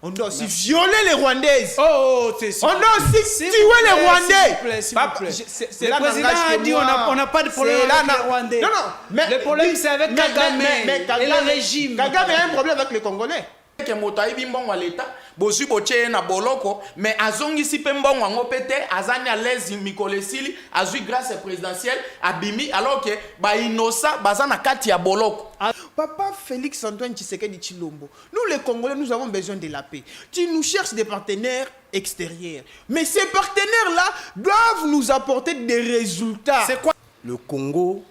On doit aussi violer les Rwandaises. Oh, on doit aussi tuer les Rwandais. S'il vous plaît. Le président a dit on n'a pas de problème avec les Rwandais. Non, mais le problème c'est avec Kagame et le régime. Kagame a un problème avec les Congolais. Que motayi bimbongo l'État, bosu boche na boloko, mais azongi si pembongo ngo pété, azani à l'aise mikolesili, azui grâce présidentielle, abimi, alors que ba inosa bazana kati ya boloko. Papa Félix Antoine Tshisekedi Tshilombo, nous les Congolais, nous avons besoin de la paix. Tu nous cherches des partenaires extérieurs. Mais ces partenaires-là doivent nous apporter des résultats. C'est quoi? Le Congo,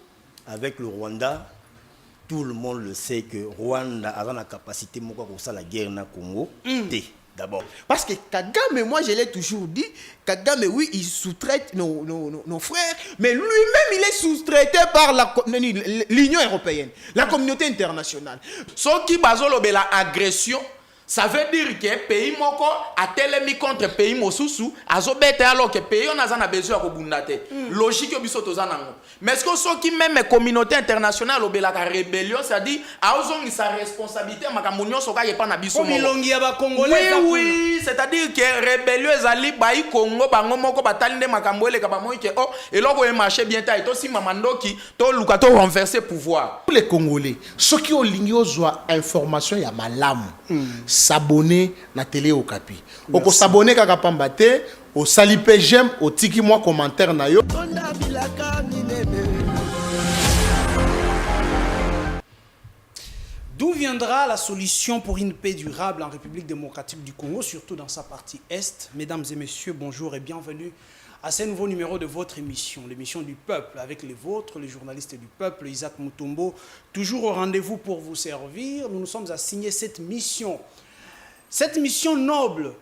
avec le Rwanda, tout le monde le sait que Rwanda a la capacité de faire la guerre dans le Congo. D'abord. Parce que Kagame, moi je l'ai toujours dit, Kagame, oui, il sous-traite nos frères, mais lui-même il est sous-traité par l'Union européenne, la communauté internationale. Ce qui bazolo la agression, ça veut dire que pays moko a telemi contre pays mosusu, azobete alors que pays on a besoin de bundate. Logique yo biso tozanango. Mais est-ce que ce qui même communauté internationale obela ka rébellion, c'est-à-dire aozongi sa responsabilité makamunyo soka yepa na biso moko. Milongi ya ba Congolais. Oui, c'est-à-dire que rébellion ezali bayi Congo bango moko batalinde makambo ele ka bamoyi ke oh eloko e marché bien ta to si mamandoki to luka to renverser pouvoir. Pour les Congolais, ceux qui ont ligné soit information ya malamu. S'abonner na télé Okapi. Oko s'abonner kaka pambate, au salipe j'aime, au tiki moi commentaire na yo. D'où viendra la solution pour une paix durable en République démocratique du Congo, surtout dans sa partie Est? Mesdames et messieurs, bonjour et bienvenue à ce nouveau numéro de votre émission, l'émission du peuple, avec les vôtres, les journalistes du peuple, Isaac Mutombo, toujours au rendez-vous pour vous servir. Nous nous sommes assignés cette mission noble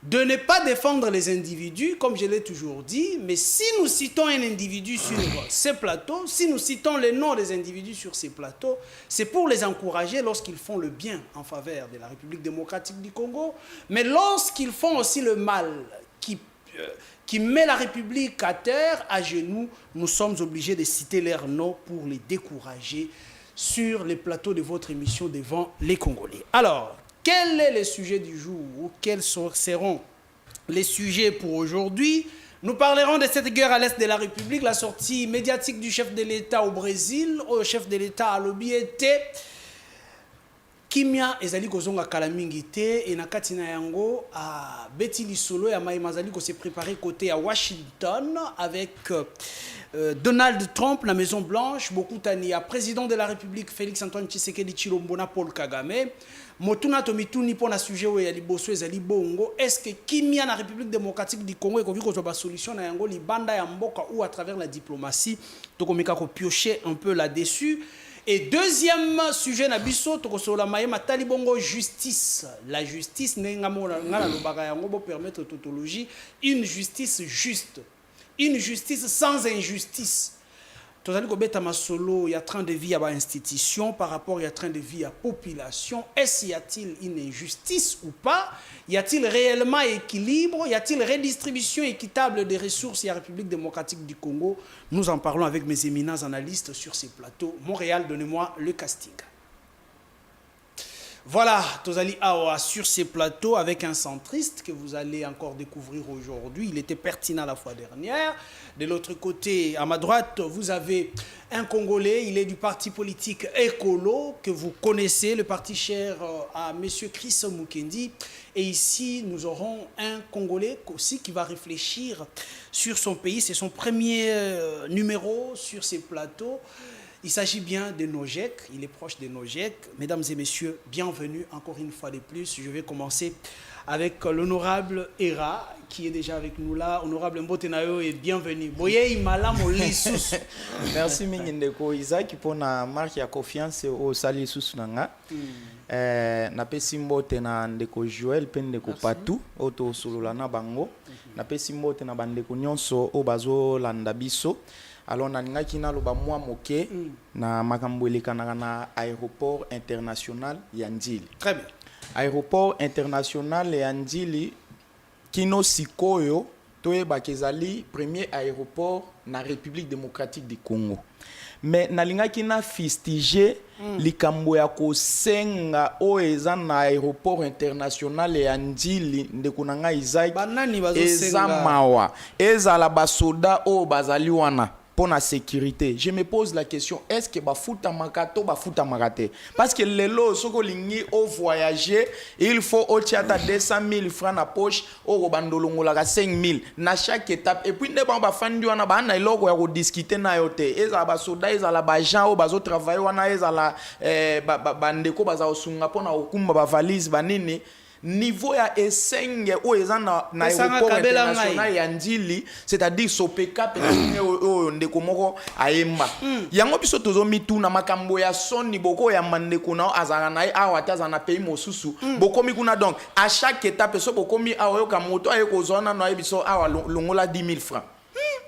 de ne pas défendre les individus, comme je l'ai toujours dit, mais si nous citons un individu sur ces plateaux, si nous citons les noms des individus sur ces plateaux, c'est pour les encourager lorsqu'ils font le bien en faveur de la République démocratique du Congo, mais lorsqu'ils font aussi le mal, qui met la République à terre, à genoux, nous sommes obligés de citer leurs noms pour les décourager sur les plateaux de votre émission devant les Congolais. Alors, quel est le sujet du jour ou quels seront les sujets pour aujourd'hui? Nous parlerons de cette guerre à l'est de la République, la sortie médiatique du chef de l'État au Brésil. Le chef de l'État a l'obéité. Kimia ezali kozonga kala mingi te et na kati na yango a beti lisolo ya mai mazali ko se préparer côté à Washington avec Donald Trump, la Maison Blanche, Bokutani, président de la République Félix Antoine Tshisekedi Tshilombo na Paul Kagame. Motuna tomituni pona sujet o ya liboso ezali bongo. Est-ce que Kimia na République démocratique du Congo ekoki ko ba solution na yango libanda ya mboka ou à travers la diplomatie? Tokomika ko piocher un peu là-dessus. Et deuxième sujet na biso tokosola mayema talibongo justice. La justice ngala lobaka yango bo permettre tautologie, une justice juste, une justice sans injustice. Tozali ko beta masolo ya train de vie à institution par rapport à train de vie à population. Est-ce y a-t-il une injustice ou pas? Y a-t-il réellement équilibre? Y a-t-il redistribution équitable des ressources à la République démocratique du Congo? Nous en parlons avec mes éminents analystes sur ces plateaux. Montréal, donnez-moi le casting. Voilà, Tozali Awa sur ces plateaux avec un centriste que vous allez encore découvrir aujourd'hui. Il était pertinent la fois dernière. De l'autre côté, à ma droite, vous avez un Congolais. Il est du parti politique Écolo que vous connaissez, le parti cher à M. Chris Mukendi. Et ici, nous aurons un Congolais aussi qui va réfléchir sur son pays. C'est son premier numéro sur ces plateaux. Il s'agit bien de Nojek, il est proche de Nojek. Mesdames et messieurs, bienvenue encore une fois de plus. Je vais commencer avec l'honorable Era, qui est déjà avec nous là. Honorable Mbotenayo et bienvenue. Boye Imala Molissus. Merci Mingindeko Isaac pour la marque de confiance au Sali Susunanga. Na pesi mbote na ndeko Joël pe ndeko Patou oto sololana bango. Na pesi mbote na bandeko nyonso o bazo landa biso. Alors naningaki na loba mwa moke na makambo elekanaka na aéroport international ya Njili. Très bien. Aéroport international ya Njili kino sikoyo toyeba kezali premier aéroport na République démocratique du Congo. mais nalingaki na fustige likambo ya kosenga oyo eza na aéroport international ya Njili ndeko na ngai Isaac Banani bazosenga. eza mawa ezala basoda oyo bazali wana pour la sécurité. Je me pose la question, est-ce que bafuta makato bafuta makate? Parce que lelo soko lingi au voyager, il faut au tiata 200 000 francs na poche au bandolongolaka 5 000 na chaque étape. Et puis ne ba fandi wana ba na iloko ya ko discuter na yote. Eza ba soda eza la ba gens au bazo travailler wana eza la bandeko baza osunga pona okumba ba valise banini. Niveau ya esenge o eza na aéroport international ya Njili, c'est-à-dire Sopeka peut-être o ndeko moko aemba yango biso tozo mituna makambo ya soni boko ya mandeko na azana na awa taza na pays mosusu bokomi kuna. Donc à chaque étape so bokomi awa yo ka moto ayeko zona na biso awa longola 10 000 francs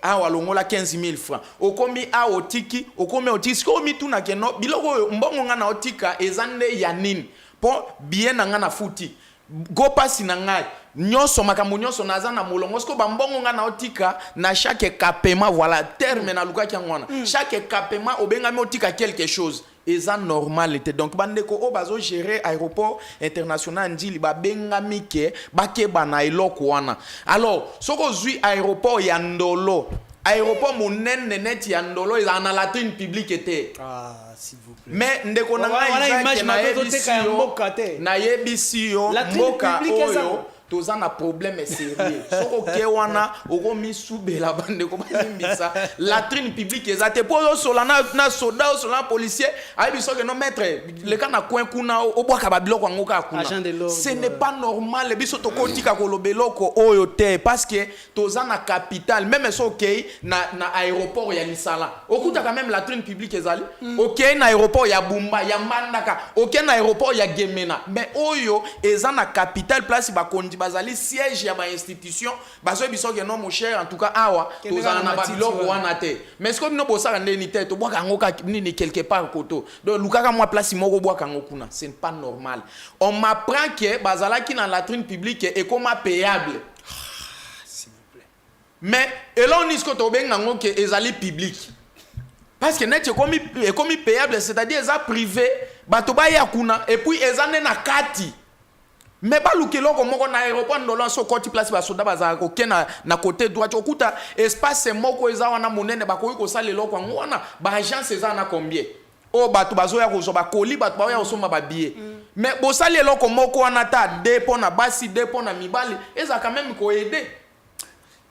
awa longola 15 000 francs okomi awa otiki okomi otiki ko mituna keno biloko mbongo nga na otika ezande ya nini po bien nga na futi go pasi na ngai nyonso makambo nyonso naza na molongo sko bambongo nga na otika na chaque kapema voilà terme na lukaki ngwana chaque kapema obengami otika quelque chose eza normal était donc bandeko o bazo gérer aéroport international Njili babengami ke bakeba na eloko wana. Alors soko zui aéroport ya Ndolo aéroport monene net ya Ndolo eza na latrine publique était s'il vous plaît. Mais ndeko na ngai na yebisi yo mboka oyo toza na problème sérieux soko ke wana oko misubela bandeko bazimbisa latrine publique ezate po solana na soda o solana policier ayibiso ke no maître le kana coin kuna obwaka babiloko ngoka kuna. Ce n'est pas normal biso tokotika kolobeloko oyo te parce que toza na capitale même so okay na aéroport ya Lisala okuta quand même latrine publique ezali okay na aéroport ya Bumba ya Mbandaka okay na aéroport ya Gemena mais oyo eza na capitale place bakondi bazali siège ya ba institution bazo biso ke non mon cher en tout cas awa tozana na babiloko wana te mais ce que no bosaka ndeni te to bwaka ngoka nini quelque part koto donc lukaka moi place moko bwaka ngokuna c'est pas normal. On m'apprend que bazalaki na latrine publique et comme payable s'il vous plaît mais elon nisko to benga ngoke ezali public parce que net comme payable c'est-à-dire eza privé bato ba ya kuna et puis ezane na kati. Mais pas le keloko moko na aéroport Ndolo so koti place ba soda baza ko kena na côté droit okuta espace moko eza wana monene bakoyi ko sala eloko ngwana ba agence eza na combien o bato bazo ya ko zo ba koli bato ba ya ko soma ba billet mais bo sala eloko moko wana ta depo na basi depo na mibali eza quand même ko aider.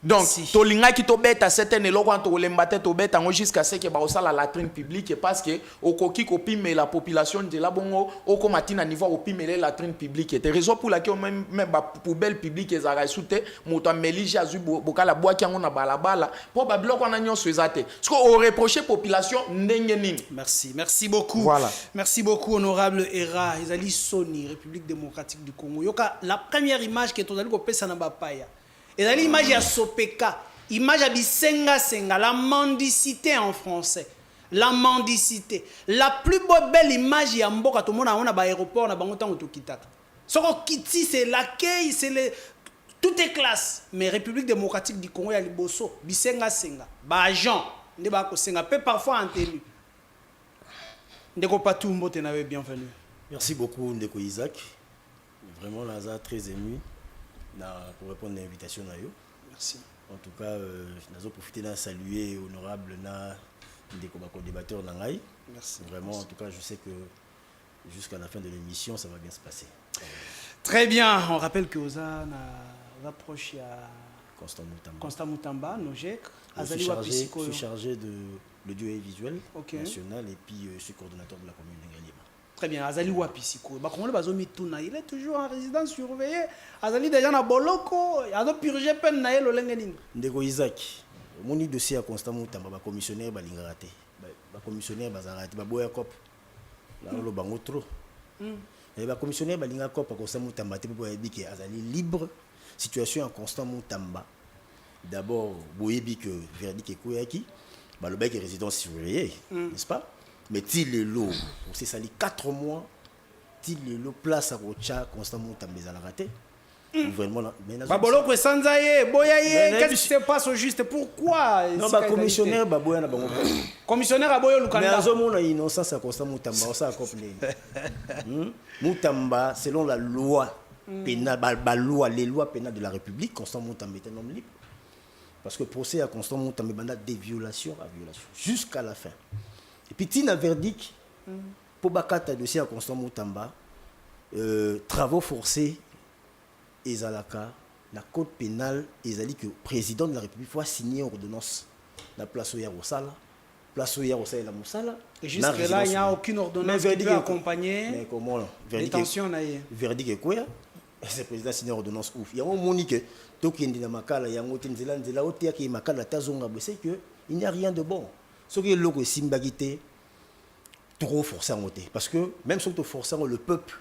Donc tolinga ki to beta certaine eloko anto lembate to beta ngo jusqu'à ce que ba osala latrine publique parce que okoki ko pime la population de la bongo oko matina niveau ko pime la latrine publique et raison pour laquelle même ba poubelle publique ezara soute moto ameliji azu bokala boaki ngo na balabala po ba biloko na nyonso ezate ce qu'on reprocher population ndenge nini. Merci beaucoup. Voilà. Merci beaucoup honorable Era Ezali Soni République démocratique du Congo. Yoka la première image que tozali ko pesa na bapaya et dans l'image à Sopeka, image à Bisenga Senga, la mendicité en français. La mendicité. La plus belle image à Mboka, tout le monde a un aéroport, on a un temps Kitaka. Ce qu'on quitte, c'est l'accueil, c'est le. Tout est classe. Mais République démocratique du Congo, il y a les Bosso, Bisenga Senga, Bajan, Ndebako Senga, peut parfois entendu. Ndeko Patou Mbote n'avait bienvenue. Merci beaucoup, Ndeko Isaac. Vraiment, Lazare, très ému. Pour répondre à l'invitation. Merci. En tout cas, je vais profiter de saluer honorable des débatteurs. Merci. Vraiment, en tout cas, je sais que jusqu'à la fin de l'émission, ça va bien se passer. Très bien. On rappelle que Oza rapproche à Constant Moutamba, Nojek. Je suis chargé de l'audio et visuel national et puis je suis coordonnateur de la commune de Ngaliema. Très bien, Azali Wapisiko. Il est toujours en résidence surveillée. Azali déjà na boloko, azo purger peine na yelo lengening. Ndeko Isaac, moni dossier à Constant Moutamba ba commissionnaire balingaraté. Ba commissionnaire bazarati ba boya cop. La lo bango trop. Et ba commissionnaire balinga cop à Constant Moutamba te po yebi que Azali libre situation à Constant Moutamba. D'abord, boyebi que verdict ekoyaki, ba lo ba que résidence surveillée, n'est-ce pas? Mais il est lourd. On s'est sali 4 mois. Il est lourd place à Rocha constamment à raté. Gouvernement là. Mais Baboloko Sanzaye, Boyaye, Mais qu'est-ce qui se passe au juste? Pourquoi? non, bah commissionnaire, bah boya na bango. Commissionnaire Aboyo Mais Lukanda. azomona innocence à Constant Moutamba, on s'accorde. Moutamba, selon la loi pénale, les lois pénales de la République, Constant Moutamba est un homme libre. Parce que procès à Constant Moutamba, il y a des violations à violation, jusqu'à la fin. Et puis, il y a un verdict pour Bakata dossier à Constant Moutamba, travaux forcés, et Zalaka, la code pénale, ils ont dit que le président de la République faut signer une ordonnance. La place où il y a Rosala, place où il y a Rosala et la Moussala. Et jusque-là, il n'y a aucune ordonnance qui peut accompagner. Mais comment là? Détention, verdict est quoi? C'est le président signé ordonnance ouf. Il y a un moment que tout qui est dans Makala, il y a un autre qui est Makala, c'est qu'il n'y a rien de bon. Ce qui est le logo Simbagité, trop forcé en côté. Parce que même si on force, le peuple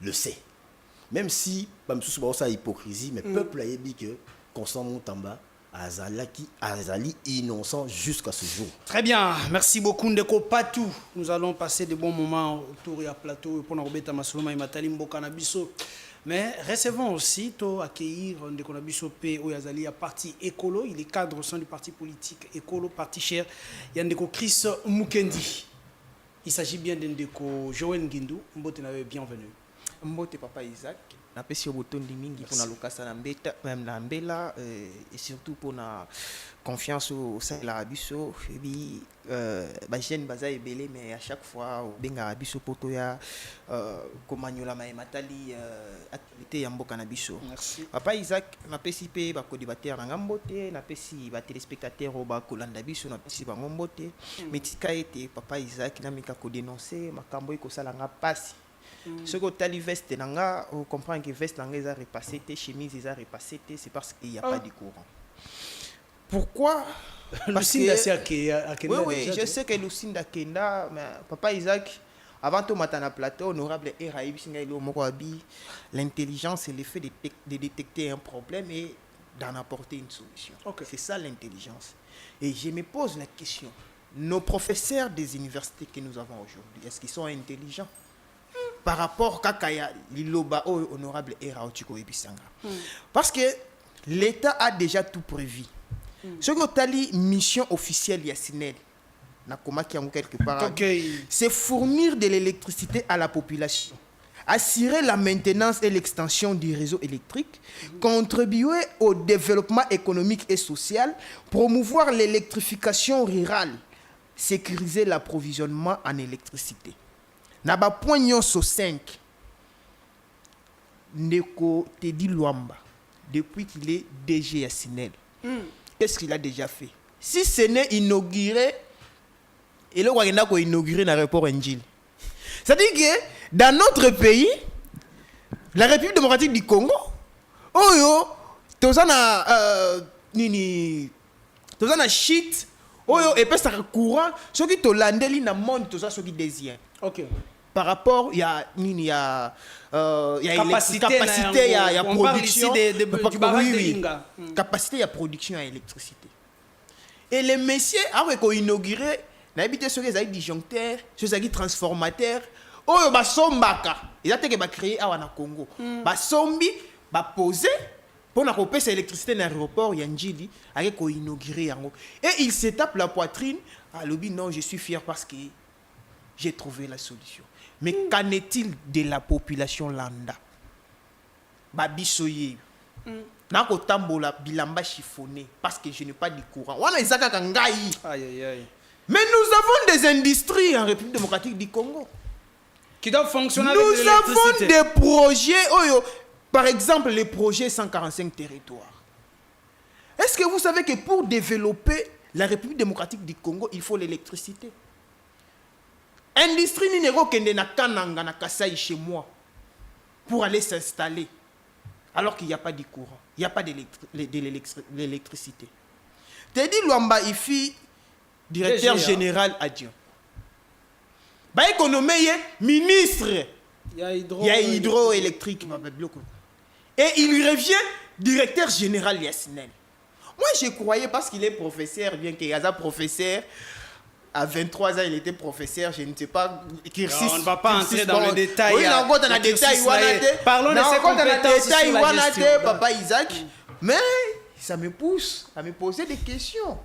le sait. Même si, ça hypocrisie, mais le peuple a dit que Constant Moutamba Azali innocent jusqu'à ce jour. Très bien, merci beaucoup Ndeko Patou. Nous allons passer de bons moments autour du plateau pour nous remettre Masoloma et Matali Mboka Nabiso. Mais recevons aussi, to accueillir Ndeko Nabiso P. Oyazali à parti écolo. Il est cadre au sein du parti politique écolo, parti cher. Il y a Ndeko Chris Mukendi. Il s'agit bien de Ndeko Joël Nguindou. Mbote n'avait bienvenue. Mbote Papa Isaac. Na pesi botondi mingi pour na lokasa na mbeta même na mbela et surtout pour na confiance au sein de la biso et puis ba jeune baza ebele mais à chaque fois benga biso poto ya komanyola matali activité ya mboka na biso. Merci. Papa Isaac na pesi pe ba co-débatteur na ngambote na pesi ba téléspectateurs ba kolanda biso na pesi ba ngombote metika ete Papa Isaac na mika ko dénoncer makambo iko sala nga pasi. Ce que tu as les vestes, on comprend que veste est repassée, tes chemises est repassée, c'est parce qu'il n'y a pas de courant. Pourquoi? Parce que oui, je sais que Lucine Kenda, mais Papa Isaac, avant tout matin à plateau, honorable Eraïb Singaïlo Morabi, l'intelligence c'est l'effet de détecter un problème et d'en apporter une solution. Okay. C'est ça l'intelligence. Et je me pose la question, nos professeurs des universités que nous avons aujourd'hui, est-ce qu'ils sont intelligents? Par rapport à Kakaya, l'Iloba honorable Era Otiko Ebisanga. Parce que l'État a déjà tout prévu. Ce que tu as dit, mission officielle Yasinel, quelque part, c'est fournir de l'électricité à la population, assurer la maintenance et l'extension du réseau électrique, contribuer au développement économique et social, promouvoir l'électrification rurale, sécuriser l'approvisionnement en électricité. Naba point nyonso 5 Ndeko Teddy Luamba depuis qu'il est DG à Sinel. Qu'est-ce qu'il a déjà fait? Si ce n'est inauguré, et le Rwanda a inauguré l'aéroport Njili. C'est-à-dire que dans notre pays, la République démocratique du Congo, tozana shit, et puis ça courant, ce qui tolandeli na monde toza ce qui désire. OK. Par rapport, il y a capacité, il y a production. Capacité, il y a production à électricité. Et les messieurs, après qu'on inauguré, on a habité sur les disjoncteurs, sur les transformateurs. Oh, bah sombaka. Ils ont créé à Congo. Bah sombi, bah posé. Pour la couper cette électricité dans l'aéroport, il y a Njili, avec qu'on inauguré. Et il se tape la poitrine. Ah, lobby, non, je suis fier parce que j'ai trouvé la solution. Mais qu'en est-il de la population lambda? Babisoye. Nako tambola bilamba chiffonné parce que je n'ai pas de courant. Mais nous avons des industries en République démocratique du Congo qui doivent fonctionner. Nous avons des projets, par exemple les projets 145 territoires. Est-ce que vous savez que pour développer la République démocratique du Congo, il faut l'électricité? Industrie Ninero Kende na Kananga na Kasai chez moi pour aller s'installer alors qu'il n'y a pas de courant, il n'y a pas d'électricité. Teddy Luamba Ifi, directeur général adjoint. Bah économie ministre. Il y a hydroélectrique. Et il revient directeur général Yasinel. Moi je croyais parce qu'il est professeur, bien qu'il y ait un professeur. À 23 ans, il était professeur, je ne sais pas. On ne va pas entrer dans les détails. Oui, on va dans les détails. Parlons de ses compétences sur la gestion. Papa Isaac. Mais ça me pousse à me poser des questions.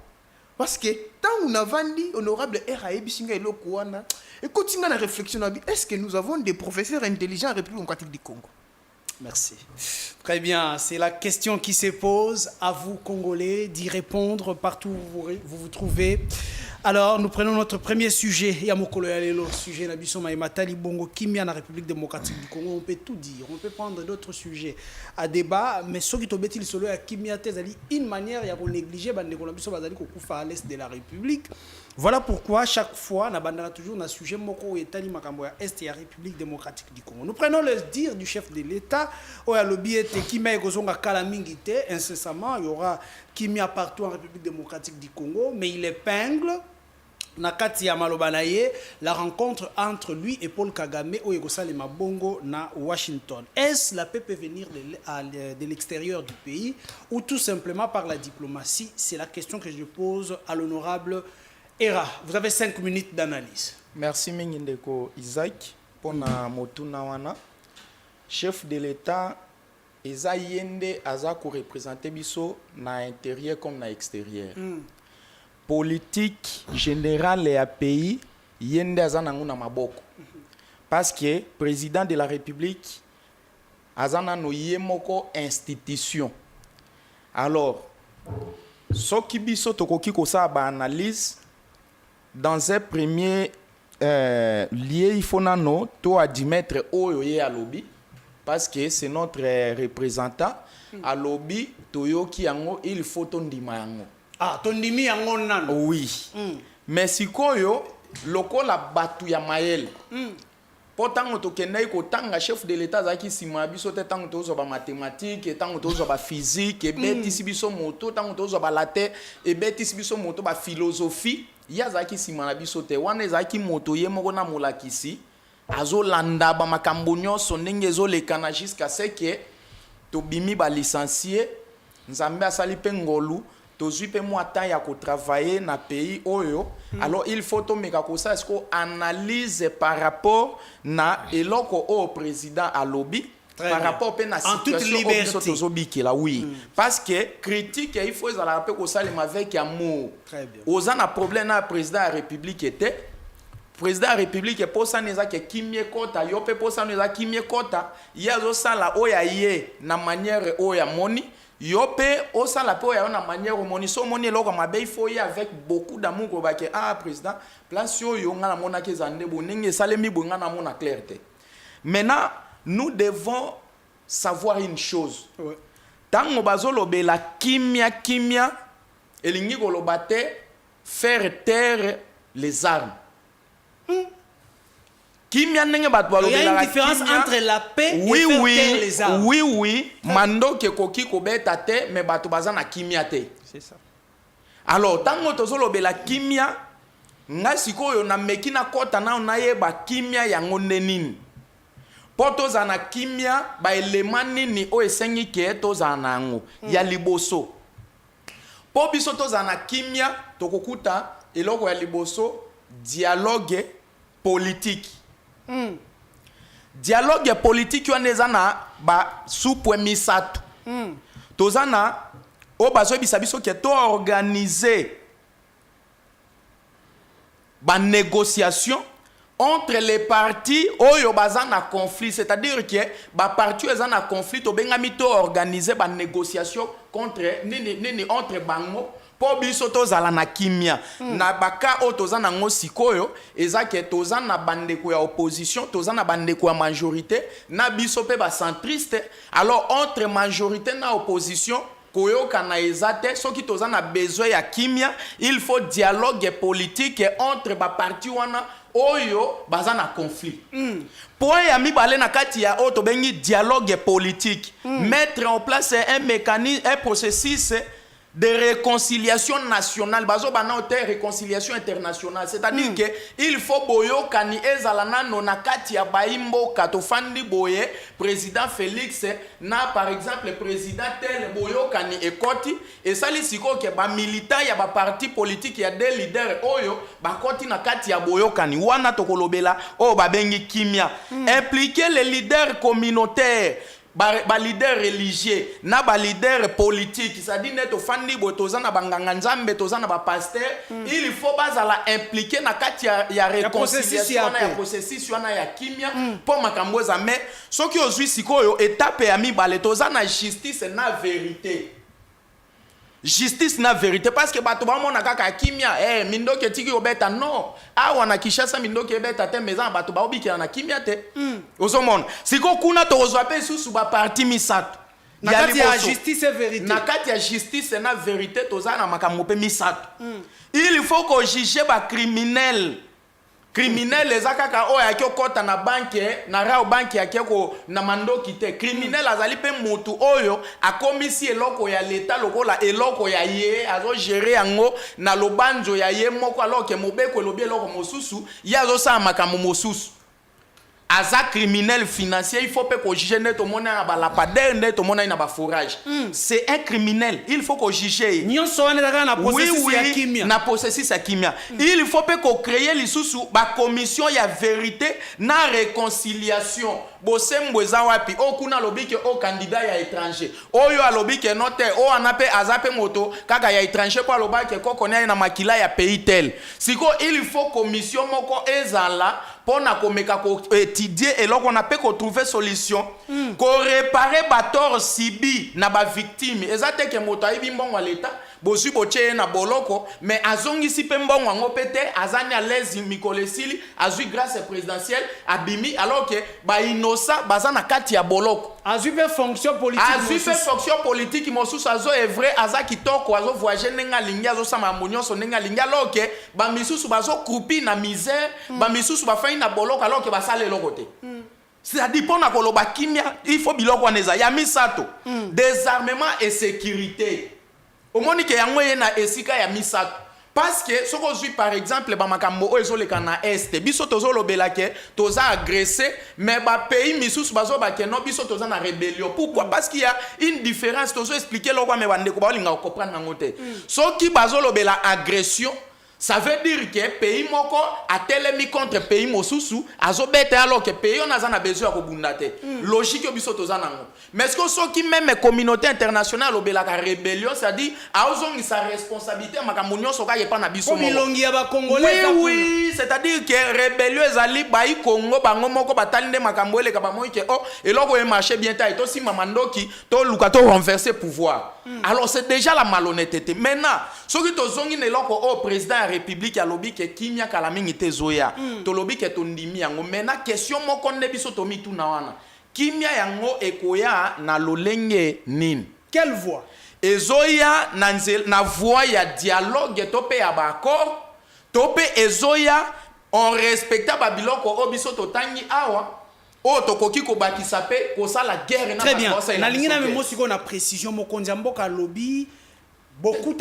Parce que tant on a vendu, honorable R.A. Bisinga et Lokouana, et continuons la réflexion, est-ce que nous avons des professeurs intelligents en République démocratique du Congo? Merci. Très bien, c'est la question qui se pose. À vous, Congolais, d'y répondre partout où vous vous trouvez. Alors, nous prenons notre premier sujet. Yamokolo Yalelo, sujet Nabiso Maïmata Libongo Kimia, la République démocratique du Congo. On peut tout dire. On peut prendre d'autres sujets à débat. Mais ce qui est le solo à Kimia, c'est une manière de négliger à l'est de la République. Voilà pourquoi chaque fois, nous avons toujours un sujet moko et tali makambo ya est et la République démocratique du Congo. Nous prenons le dire du chef de l'État. Au lobby était Kimia Egozonga Kalamingite. Incessamment, il y aura Kimia partout en République démocratique du Congo. Mais il épingle Nakati ya Malobanaye la rencontre entre lui et Paul Kagame au Yegosalema Bongo na Washington. Est-ce la paix peut venir de l'extérieur du pays ou tout simplement par la diplomatie? C'est la question que je pose à l'honorable Era. Vous avez 5 minutes d'analyse. Merci Mingindeko Isaac pour na motuna wana. Chef de l'État eza yende aza ko représenter biso na intérieur comme na extérieur. Politique générale ya pays yende aza nango na maboko. Parce que président de la République aza nano yemoko institution. Alors soki biso tokoki kosa ba analyse dans un premier lieu, il faut nano to admettre oyo à lobby parce que c'est notre représentant à lobby toyoki yango il faut tondima yango. Ah, tondimi yango nano. Oui. Mais sikoyo lokola batu ya mayel. Pourtant to kenai ko tanga chef de l'État zaki sima biso te tango to ba mathématiques, tango to ba physique, et beti sibiso moto, tango to ba latin, et beti sibiso moto ba philosophie. Ya zaki sima na biso te wana zaki moto ye moko na molakisi azo landa ba makambo nyonso ndenge zo lekana jusqu'à ce que to bimi ba licencié nzambe asali pe ngolu to zui pe mo ata ya ko travailler na pays oyo. Alors il faut to meka ko ça est-ce qu'on analyse par rapport na eloko au président à lobby par rapport à la situation là, oui. Parce que critique, il faut la rappeler que ça avec amour. Aux ans problème na président de la République était président de la République est pour ça neza que kimie kota yo pe pour ça neza kimie kota ya zo sala oya ye na manière oya moni yo pe o sala pe oya na manière moni so moni loko mabe il faut y avec beaucoup d'amour ko ba que ah président place yo nga na mona ke zande bo nenge salemi bo nga na mona clarté. Maintenant nous devons savoir une chose. Tango bazolo be la kimia elingi kolobate faire taire les armes. Kimia nenge bat balo be la. Il y a une différence entre la paix et faire taire les armes. Oui. Mando ke koki ko beta te mais bato bazana kimia te. C'est ça. Alors tango tozolo be la kimia nga sikoyo na mekina kota na yeba kimia yango ndenini. Poto zana kimia ba élément nini o esengi ke to zana ngo ya liboso. Po biso to zana kimia tokokuta eloko ya liboso dialogue politique. Dialogue politique wana zana ba supwe misato. To zana o bazo bisabiso ke to organiser ba négociation entre les partis oyo baza na conflit, c'est-à-dire que ba parti eza na conflit to benga mito organiser ba négociation contre nini entre bango po biso to zala na kimia na baka o to zana ngo sikoyo eza ke to zana bandeko ya opposition to zana bandeko ya majorité na biso pe ba centriste. Alors entre majorité na opposition koyo kana ezate soki to zana besoin ya kimia il faut dialogue politique entre ba parti wana oyo baza na conflit. Point ya mibale na kati ya oto bengi dialogue politique. Mettre en place un mécanisme, un processus de réconciliation nationale, bazo bana ote réconciliation internationale, c'est-à-dire que il faut boyo kani ezalana nonakati ya baimbo katofandi boye président Félix na par exemple président tel boyo kani ekoti et sali siko ke ba militant ya ba parti politique ya des leaders oyo bakoti na kati ya boyo kani wana tokolobela o babengi kimia impliquer les leaders communautaires ba leader religieux na ba leader politique c'est-à-dire neto fandi botoza na banganga nzambe toza na ba pasteur il faut bazala impliquer na kati ya réconciliation na ya processus wana ya kimia po makambo za mais soki ozwi sikoyo étape ya mibale toza na justice na vérité. Justice na vérité parce que bato ba mona kaka kimia mindoke tiki obeta non awa na Kishasa mindoke obeta te meza bato ba obikira na kimia te ozomona siko kuna to ozwa pe susu ba parti misato na kati ya justice et vérité na kati ya justice na vérité toza na makambo pe misato il faut qu'on juge ba criminel ezakaka oyo akokota na banke na rao banke akeko na mandoki te criminel azali pe mutu oyo akomisi eloko ya leta lokola eloko ya ye azo gérer yango na lobanjo ya ye moko alors que mobeko elobi eloko mosusu ye azosala makambo mosusu aza criminel financier il faut pas qu'on juge neto mona na balapadere neto mona na ba forage c'est un criminel il faut qu'on juge nyonso wana daga na processus ya kimia na processus ya kimia il faut pas qu'on crée lisusu ba commission ya vérité na réconciliation bosembo eza wapi okuna lobike o candidat ya étranger oyo alobike note o anape azape moto kaka ya étranger kwa lobake kokone na makila ya pays tel siko il faut commission moko ezala pona komeka ko étudier et loko na pe ko trouver solution ko réparer ba tort sibi na ba victime ezate ke moto ayibi mbongo leta bosu boche na boloko mais azongisi pe mbongo ngo pete azani à l'aise mikolesili azui grâce présidentielle abimi alors que ba inosa bazana kati ya boloko azui pe fonction politique mosusu azo est vrai aza kitoko azo voyager nenga lingi azo sama monyoso nenga lingi alors que ba misusu bazo croupi na misère ba misusu ba faina boloko alors que ba sale lokote c'est-à-dire pour na koloba kimia il faut biloko neza ya misato désarmement et sécurité au moni ke yango ye na esika ya misato parce que ce qu'on suit par exemple ba makambo o ezoleka na est biso tozo lobela ke toza agressé mais ba pays misusu bazo ba ke no biso toza na rébellion pourquoi parce qu'il y a une différence tozo expliquer lokwa me bande ko ba linga comprendre ngote soki bazo lobela agression ça veut dire que pays moko atelemi contre pays mosusu azobeta alors que pays on a besoin ko bundate logique biso toza nango mais est-ce que soki même communauté internationale obela ka rébellion ça dit aozongi sa responsabilité makambo nyonso ka yepa na biso milongi ya ba congolais oui c'est-à-dire que rébellion ezali bai Congo bango moko batalinde makambo eleka ba moi que oh eloko e marché bien ta to si mamandoki to luka to renverser pouvoir alors c'est déjà la malhonnêteté maintenant soki tozongi neloko au président république ya lobi ke kimia kala mingi te zoya to lobi ke to ndimi yango mena question moko nde biso to mitu na wana kimia yango ekoya na lolenge nini quelle voix ezoya na voix ya dialogue to pe ya ba accord to pe ezoya on respecta ba biloko o biso to tangi awa o tokoki ko bakisa pe ko sala guerre na très bien na lingina me mosiko na précision mokonzi mboka lobi beaucoup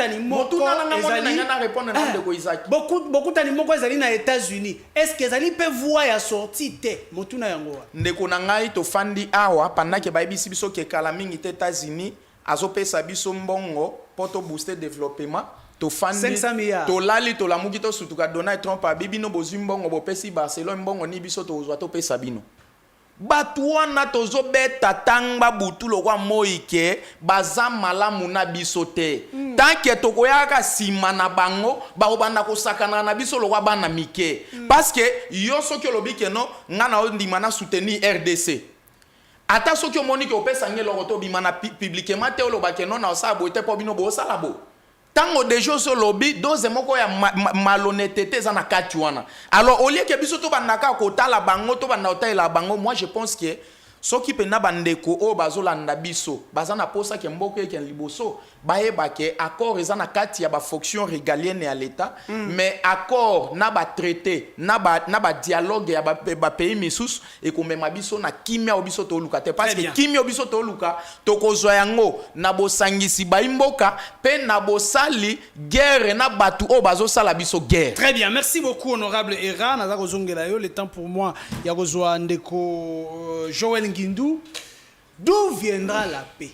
tanimoko ezali na États-Unis est-ce que ezali pe voix ya sortie te motuna yango ndeko na ngai to fandi awa pendant que baibisi biso ke kala mingi te États-Unis azopesa biso mbongo poto booster développement to fandi to lali to lamuki to sutuka Donald Trump abibino bozimbongo bopesi Barcelone mbongo ni biso to ozwa to pesa bino batu wana tozobeta tangba butu lokwa moike baza malamu na biso te tanke tokoyaka sima na bango baobanda kosakana na biso lokwa bana mike parce que yo soki olobi ke no nga na ondima na soutenir RDC ata soki omoni ke opesa nge loko to bima na publiquement te oloba ke no na osala boye te po bino bosala bo tango dejo so lobby doze moko ya malhonnêteté za na kati wana alors au lieu que biso to bandaka ko tala bango to banda otala bango moi je pense que soki pe na bandeko o bazolanda biso baza na posa ke mboka eke liboso bayeba ke accord eza na kati ya ba fonction régalienne ya l'état mais accord na ba traité na ba dialogue ya ba pays misusu ekomema biso na kimia obiso to luka te parce que kimia obiso to luka tokozwa yango na bosangisi baimboka pe na bosali guerre na batu o bazosala biso guerre. Très bien, merci beaucoup honorable Era. Naza kozongela yo, le temps pour moi ya kozwa ndeko Joël Ngindou. D'où viendra la paix?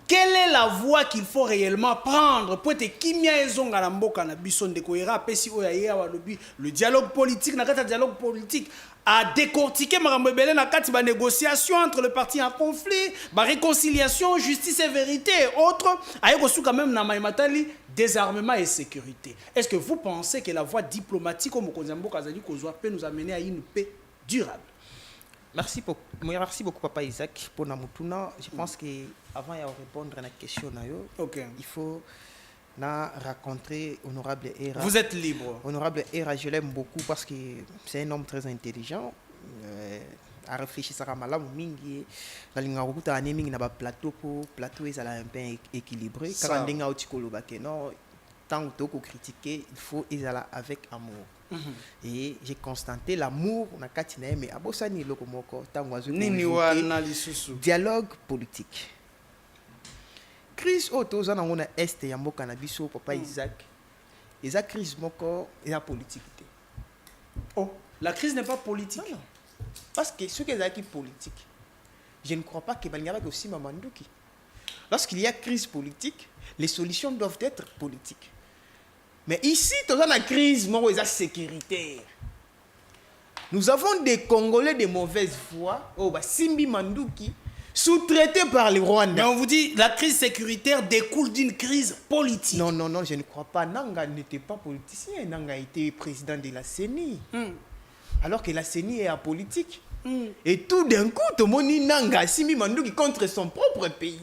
Quelle est la voie qu'il faut réellement prendre pour être kimia ezonga na mboka na biso ndeko Era pesi oya ya walobi le dialogue politique na kata dialogue politique a décortiqué makambo ebele na kati ba négociation entre le parti en conflit, ba réconciliation, justice et vérité et autres ayeko sou quand même na maimatali désarmement et sécurité. Est-ce que vous pensez que la voie diplomatique comme Mokonzi Mboka Azali Kozwa peut nous amener à une paix durable? Merci beaucoup Papa Isaac pour Namutuna. Je pense que avant de répondre à la question il faut rencontrer honorable Era. Vous êtes libre. Honorable Era, je l'aime beaucoup parce que c'est un homme très intelligent. À réfléchir à malamu mingi nalinga kokuta anémingi na ba plateau ezala un peu équilibré quand ndenga otikolo bakeno tant que to critiquer il faut ezala avec amour. Et j'ai constaté l'amour na kati na mais abosani loko moko tango azu nini wana lisusu dialogue politique. Crise otoza na ngona est ya mboka na biso Papa Isaac. Eza crise moko et politique. Oh, la crise n'est pas politique. Non. Parce que ce qui est politique, je ne crois pas que Balingaba aussi Mamandouki. Lorsqu'il y a crise politique, les solutions doivent être politiques. Mais ici, dans la crise sécuritaire, nous avons des Congolais de mauvaise foi, Simbi Mandouki, sous-traités par les Rwandais. Mais on vous dit la crise sécuritaire découle d'une crise politique. Non, je ne crois pas. Nanga n'était pas politicien, Nanga était président de la CENI. Alors que la CENI est apolitique. Et tout d'un coup, tout le monde Nanga Simbi Mandouki contre son propre pays.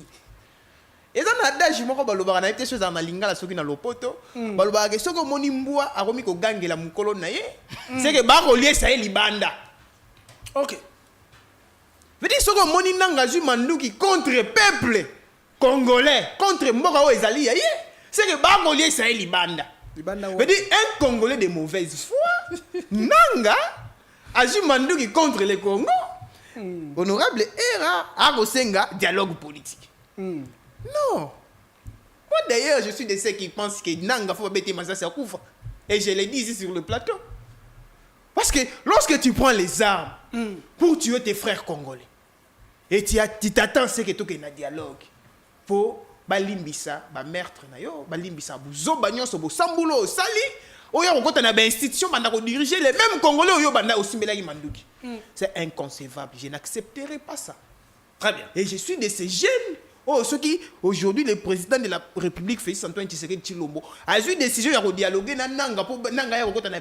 Et dans l'adage, je baloba na été chose en lingala soki na lopoto, baloba ke soko moni mbua akomi ko gangela mukolo na ye, c'est que ba relier ça libanda. OK. Veut dire soko moni nanga zu Mandouki contre peuple congolais, contre mboka o ezali ye, c'est que ba relier ça libanda. Veut dire un Congolais de mauvaise foi, nanga azu Mandouki contre le Congo. Honorable Era akosenga dialogue politique. Non. Moi d'ailleurs, je suis de ceux qui pensent que Nanga faut bêter Mazasa Koufa. Et je l'ai dit ici sur le plateau. Parce que lorsque tu prends les armes pour tuer tes frères congolais, et tu t'attends à ce que tu aies un dialogue pour balimbisa, meurtre nayo, balimbisa buzo banyo sobo sambulo sali, oya kokota na ba institution banda ko diriger les mêmes congolais oyo banda osimbela ki Mandouki. C'est inconcevable, je n'accepterai pas ça. Très bien. Et je suis de ces jeunes. Oh, ceux qui, aujourd'hui, le président de la République, Félix Antoine Tshisekedi Tshilombo, a eu une décision de dialoguer dans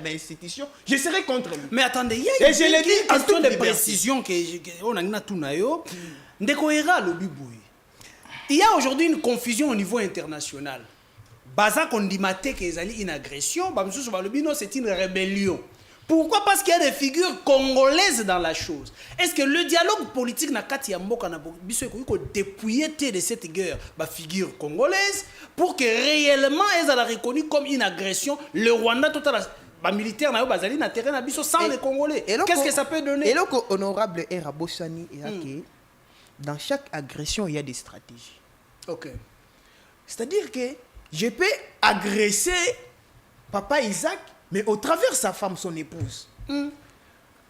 l'institution, je serai contre lui. Mais attendez, il y a une question de précision qu'on a tout nayo. Ndeko Era le biboui. Il y a aujourd'hui une confusion au niveau international. Baza kondimate que ezali une agression, bamsusu balobino c'est une rébellion. Pourquoi? Parce qu'il y a des figures congolaises dans la chose. Est-ce que le dialogue politique na kati ya mboka na biso ko dépouiller de cette guerre ba figure congolaise pour que réellement elle soit reconnue comme une agression? Le Rwanda total ba militaire na yo bazali na terrain na biso sans les Congolais. Qu'est-ce que ça peut donner? Et donc honorable Era Bossani que dans chaque agression il y a des stratégies. OK. C'est-à-dire que je peux agresser Papa Isaac mais au travers sa femme, son épouse. Veut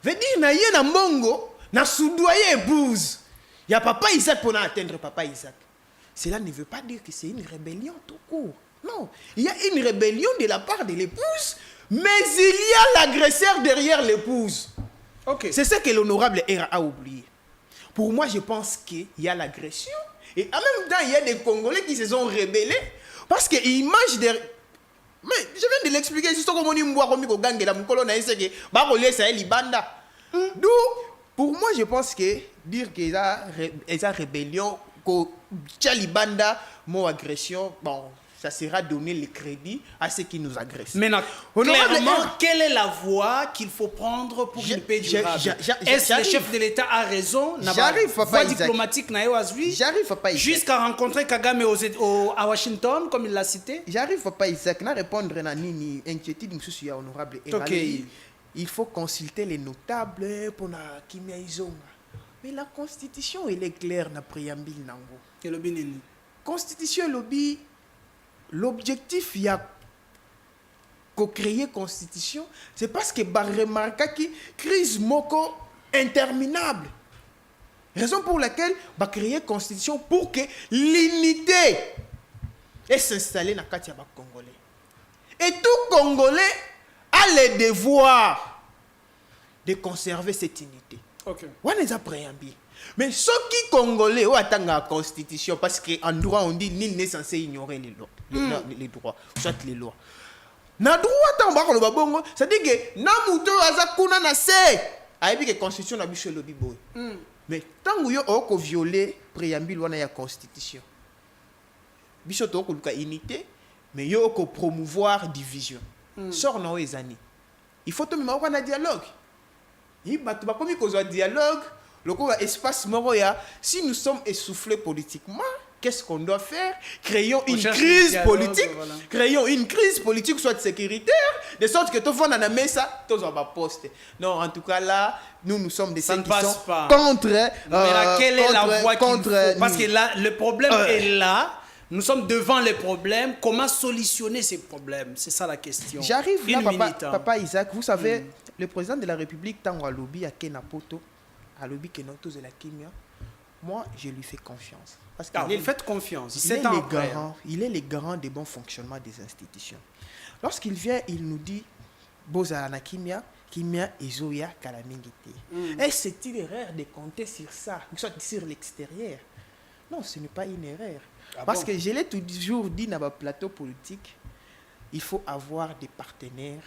dire, na yé na mbongo, na soudoyer épouse. Il y a Papa Isaac pour atteindre Papa Isaac. Cela ne veut pas dire que c'est une rébellion tout court. Non, il y a une rébellion de la part de l'épouse, mais il y a l'agresseur derrière l'épouse. Okay. C'est ce que l'honorable Era a oublié. Pour moi, je pense qu'il y a l'agression. Et en même temps, il y a des Congolais qui se sont rebellés parce qu'ils mangent des... Mais je viens de l'expliquer, c'est ce que d'où, pour moi, je pense que dire qu'il y a rébellion, que Libanda, mon agression, bon, ça sera donner le crédit à ceux qui nous agressent. Maintenant, Honorable clairement, R. quelle est la voie qu'il faut prendre pour une paix durable? Est-ce que le chef de l'État a raison? J'arrive, papa voie Isaac. diplomatique n'a pas suivi. J'arrive, papa Isaac. Jusqu'à rencontrer Kagame à Washington, comme il l'a cité. J'arrive, papa Isaac, na répondre à nini inquiétude monsieur honorable. Ok. Il faut consulter les notables pour na kimia izonga. Mais la constitution elle est claire na préambule nango. Et le Bénin. Constitution lobby l'objectif il y a co-créer constitution, c'est parce que ba remarquer que crise moko interminable. Raison pour laquelle ba créer constitution pour que l'unité et s'installer dans le Congolais. Et tout Congolais a le devoir de conserver cette unité. Ok. On les a préambule. Mais ceux qui Congolais ont atteint la constitution, parce qu'en droit on dit nul n'est censé ignorer les lois, les droits, soit les lois. Na droit tant ba ko babongo, c'est-à-dire que na muto azakuna na se, aibi que constitution na biso lobi boy. Mais tant que yo oko violer préambule wana ya constitution. Biso to ko luka unité, mais yo oko promouvoir division. Sort na ezani. Il faut to mema ko na dialogue. Il batu ba komi ko zo dialogue. Espace Moroya, si nous sommes essoufflés politiquement, qu'est-ce qu'on doit faire? Créons une crise politique, voilà. Créons une crise politique, soit sécuritaire, de sorte que tout le monde en a mis ça, tout le monde va poster. Non, en tout cas là, nous sommes des gens qui sont contre. Mais là, quelle est la voie qu'il faut? Parce que là, le problème est là. Nous sommes devant les problèmes. Comment solutionner ces problèmes? C'est ça la question. J'arrive là, papa Isaac. Vous savez, le président de la République, Tango Alobi, à Kenapoto, Alobi Kenotos de la Kimia, moi, je lui fais confiance. Parce qu'il vous faites confiance. Il est le garant des bons fonctionnements des institutions. Lorsqu'il vient, il nous dit, Boza na Kimia, Kimia et Zoya Kalamingiti. Et c'est une erreur de compter sur ça, soit sur l'extérieur. Non, ce n'est pas une erreur. Parce que je l'ai toujours dit dans le plateau politique, il faut avoir des partenaires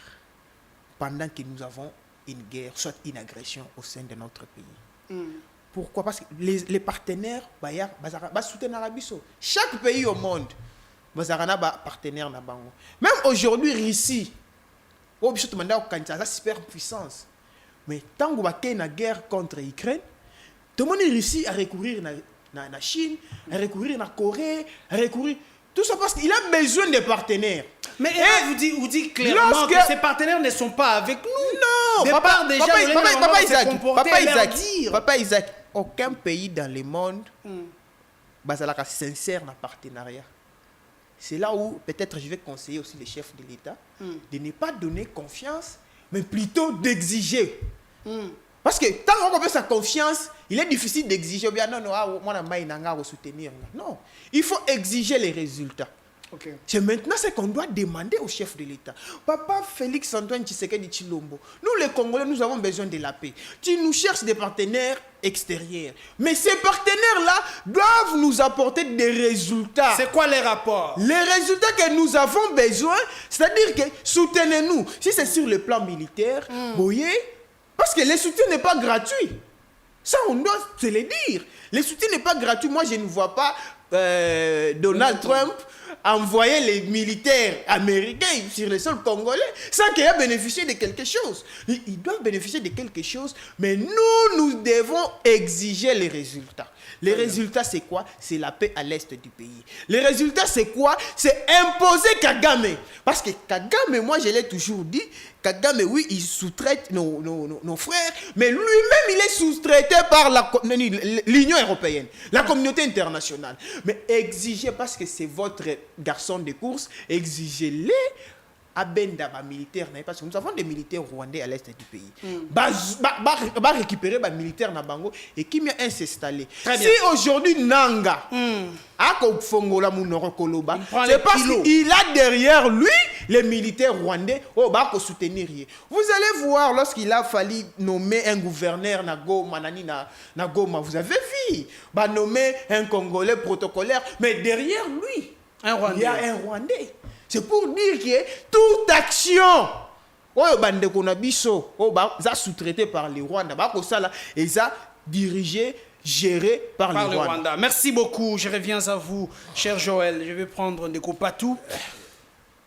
pendant que nous avons une guerre, soit une agression au sein de notre pays. Pourquoi? Parce que les partenaires vont soutenir l'Arabie. Chaque pays au monde va avoir un partenaire. Même aujourd'hui, Russie, c'est super puissance. Mais tant qu'on va une guerre contre l'Ukraine, tout le monde Russie à recourir à la Chine, à recourir à la Corée, à recourir... Tout ça parce qu'il a besoin de partenaires. Mais vous dites clairement que ces partenaires ne sont pas avec nous. Non, Papa Isaac, Isaac, aucun pays dans le monde est sincère dans le partenariat. C'est là où peut-être je vais conseiller aussi les chefs de l'État de ne pas donner confiance, mais plutôt d'exiger. Parce que tant qu'on a sa confiance, il est difficile d'exiger. Non, il faut exiger les résultats. Okay. C'est maintenant ce qu'on doit demander au chef de l'État. Papa Félix Antoine Tshisekedi Tshilombo, nous les Congolais, nous avons besoin de la paix. Tu nous cherches des partenaires extérieurs. Mais ces partenaires-là doivent nous apporter des résultats. C'est quoi les rapports? Les résultats que nous avons besoin, c'est-à-dire que soutenez-nous. Si c'est sur le plan militaire, voyez, parce que le soutien n'est pas gratuit. Ça, on doit se le dire. Le soutien n'est pas gratuit. Moi, je ne vois pas Donald Trump envoyer les militaires américains sur le sol congolais sans qu'il ait bénéficié de quelque chose. Ils doivent bénéficier de quelque chose, mais nous devons exiger les résultats. Les résultats, c'est quoi? C'est la paix à l'est du pays. Les résultats, c'est quoi? C'est imposer Kagame. Parce que Kagame, moi, je l'ai toujours dit, Kagame, oui, il sous-traite nos frères, mais lui-même, il est sous-traité par l'Union européenne, la communauté internationale. Mais exigez, parce que c'est votre garçon de course, exigez-les à Bendaba militaire, parce que nous avons des militaires rwandais à l'est du pays. Va récupérer les militaires na bango et qui vient s'installer. Si aujourd'hui Nanga a Fongola Munokoloba, c'est parce qu'il a derrière lui les militaires rwandais au bas pour soutenir. Vous allez voir lorsqu'il a fallu nommer un gouverneur na Goma, na Goma, vous avez vu, va nommer un Congolais protocolaire, mais derrière lui, il y a un Rwandais. C'est pour dire que toute action, sous-traitée par les Rwandais, et ça dirigé géré par Par le le Rwanda. Rwanda. Merci beaucoup. Je reviens à vous, cher Joël. Je vais prendre Ndeko Patou.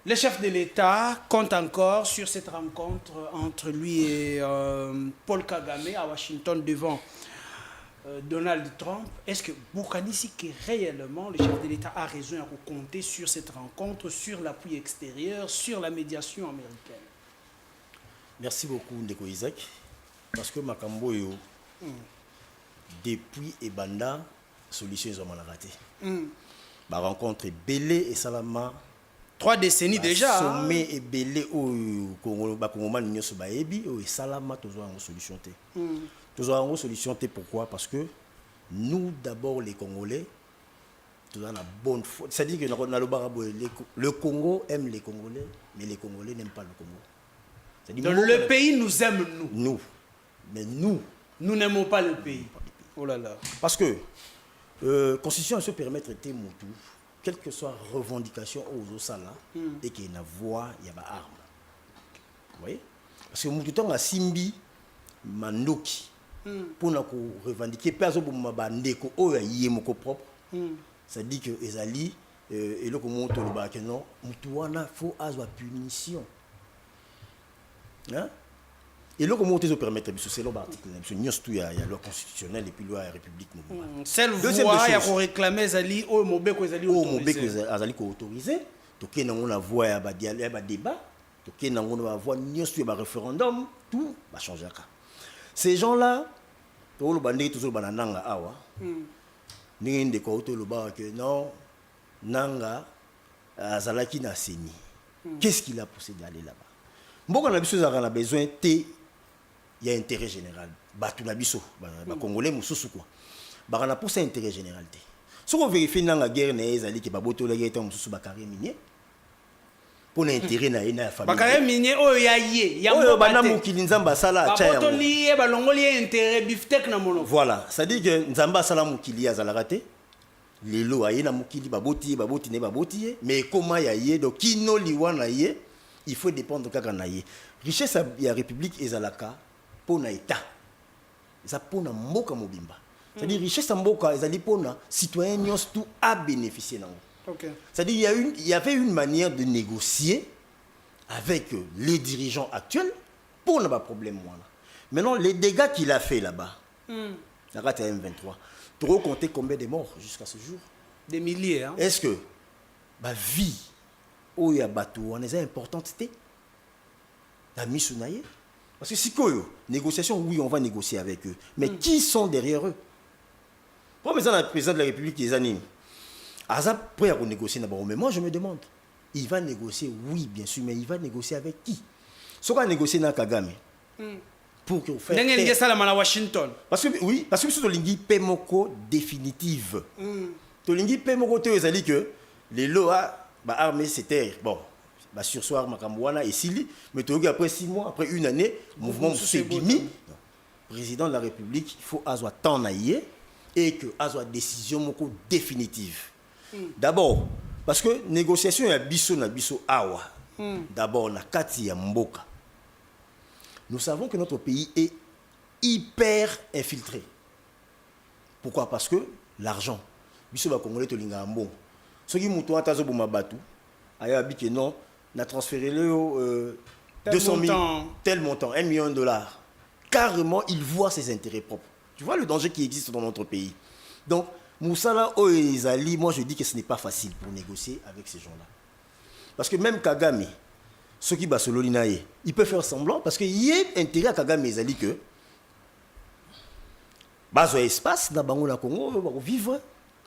Le chef de l'État compte encore sur cette rencontre entre lui et Paul Kagame à Washington devant Donald Trump. Est-ce que Boukanisi, que réellement le chef de l'État a raison à compter sur cette rencontre, sur l'appui extérieur, sur la médiation américaine? Merci beaucoup, Ndeko Isaac. Parce que Makambo, depuis Ebanda, solution ils ont mal raté. Ma rencontre Belé et Salama. 3 décennies déjà. Sommet et Belé au Congo, Bakongoma Nyoso Baebi, et Salama, tous ont une solution. Tous ont une solution. Pourquoi? Parce que nous, d'abord, les Congolais, tous ont la bonne foi. C'est-à-dire que le Congo aime les Congolais, mais les Congolais n'aiment pas le Congo. Donc le pays nous aime, nous. Nous. Mais nous. Nous n'aimons pas le pays. Oh là là. Parce que Constitution se permettre de Moutou, quelle que soit revendication aux Osala, et qu'il y ait une voix, il y a une arme. Vous voyez? Parce que Moutou a Simbi, Mandoki, pour nous revendiquer, personne ne m'a dit que propre. Ça dit que Ezali, et là, comme on te le bat, que non, Moutou il faut avoir punition. Hein? Et là, comment on te permettre, c'est l'article, il y a la loi constitutionnelle et puis la loi République. Seule voix, il y a qu'on réclame Ezali, au Mobeko Ezali autorisé. Donc, il y a une voix, il y a un débat. Donc, il y a une voix, il y a un référendum. Tout va changer. Ces gens-là, tout le monde toujours banananga awa. Ni de ko to le ba que non nanga azalaki na seni. Qu'est-ce qui l'a poussé d'aller là-bas? Mboko na biso a besoin il y a intérêt général. Batu na biso ba congolais mususu quoi. Ba na poussé intérêt général té. Si on vérifie dans la guerre na ezali ke ba boto la guerre mususu ba carré minier. Pour l'intérêt na ina famille. Ba carré minier o ya ye ya mbo ba na mukili nzamba sala cha ya. Ba boto lié ba longoli intérêt biftek na mono. Voilà, ça dit que nzamba sala mukili azala raté. Lelo ayena mukili baboti ne baboti mais comment ya ye donc kino liwana ye il faut dépendre kaka na ye. Richesse ya république ezalaka pour na état. Ça pour na mboka mobimba. C'est-à-dire richesse ya mboka ezali pour na citoyen nyos tout a bénéficier nango. OK. C'est-à-dire il y avait une manière de négocier avec les dirigeants actuels pour n'a pas problème moi. Maintenant les dégâts qu'il a fait là-bas. La rate à M23. Trop compter combien de morts jusqu'à ce jour? Des milliers hein. Est-ce que ma vie où il y a bateau on est importante la mission naïe parce que si quoi négociation oui on va négocier avec eux mais qui sont derrière eux? Pour le président de la République des années Azap prêt à négocier d'abord mais moi je me demande il va négocier oui bien sûr mais il va négocier avec qui? Ce qu'on va négocier dans Kagame pour que faire à Washington parce que oui parce que sur lingi pemoko définitive to lingi pemoko te ezali que les lois bah armée c'était bon bah sursoir makamwana et sili mais toyoki après 6 mois après une année mouvement c'est bimi président de la République il faut azwa temps naïe et que azwa décision moko définitive d'abord parce que négociation ya biso na biso awa d'abord na kati ya mboka. Nous savons que notre pays est hyper infiltré. Pourquoi? Parce que l'argent. Biso ba congolais to linga mbongo. Soki muto atazo boma batu, aya bi que non, na transféré le 200 000 tel montant, $1 million. Carrément, il voit ses intérêts propres. Tu vois le danger qui existe dans notre pays. Donc, Moussala Oezali, moi je dis que ce n'est pas facile pour négocier avec ces gens-là. Parce que même Kagame, ceux qui Basololinaye, il peut faire semblant parce qu'il y a intérêt à Kagame Ezali que bazo espace dans Bango la Congo vivre.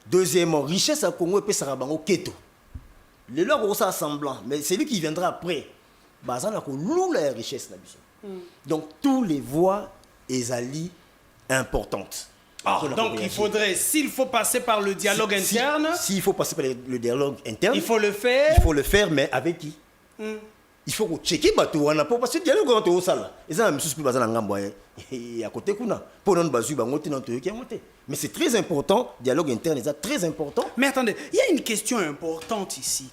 Deuxièmement, richesse à Congo et puis ça Bango keto. Les lois ont ça semblant, mais c'est lui qui viendra après. Bazan la Congo la richesse la biso. Donc tous les voies Ezali importantes. Donc il faudrait, s'il faut passer par le dialogue interne, s'il faut passer par le dialogue interne, il faut le faire. Il faut le faire, mais avec qui? Il faut checker bateau parce que dialogue entre au sala. Et ça même chose plus bazana ngambo et à côté kuna pour non bazu bangote non to qui monter. Mais c'est très important, dialogue interne c'est très important. Mais attendez, il y a une question importante ici.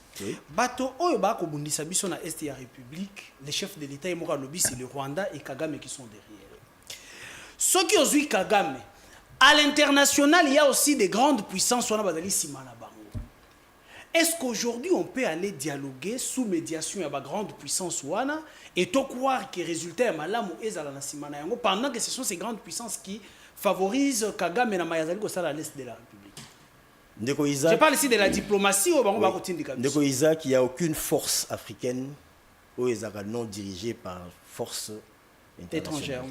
Bateau oyo ba ko bundisa biso na est ya République, les chefs de l'État et Mora lobby c'est le Rwanda et Kagame qui sont derrière. Ceux qui ont vu Kagame À l'international, il y a aussi des grandes puissances. Est-ce qu'aujourd'hui, on peut aller dialoguer sous médiation de grandes puissances et te croire que les résultats sont pendant que ce sont ces grandes puissances qui favorisent Kagame et Mayazali à l'est de la République? Je parle ici de la diplomatie ou Ndeko Isaac, il n'y a aucune force africaine où ils sont non dirigée par force étrangère,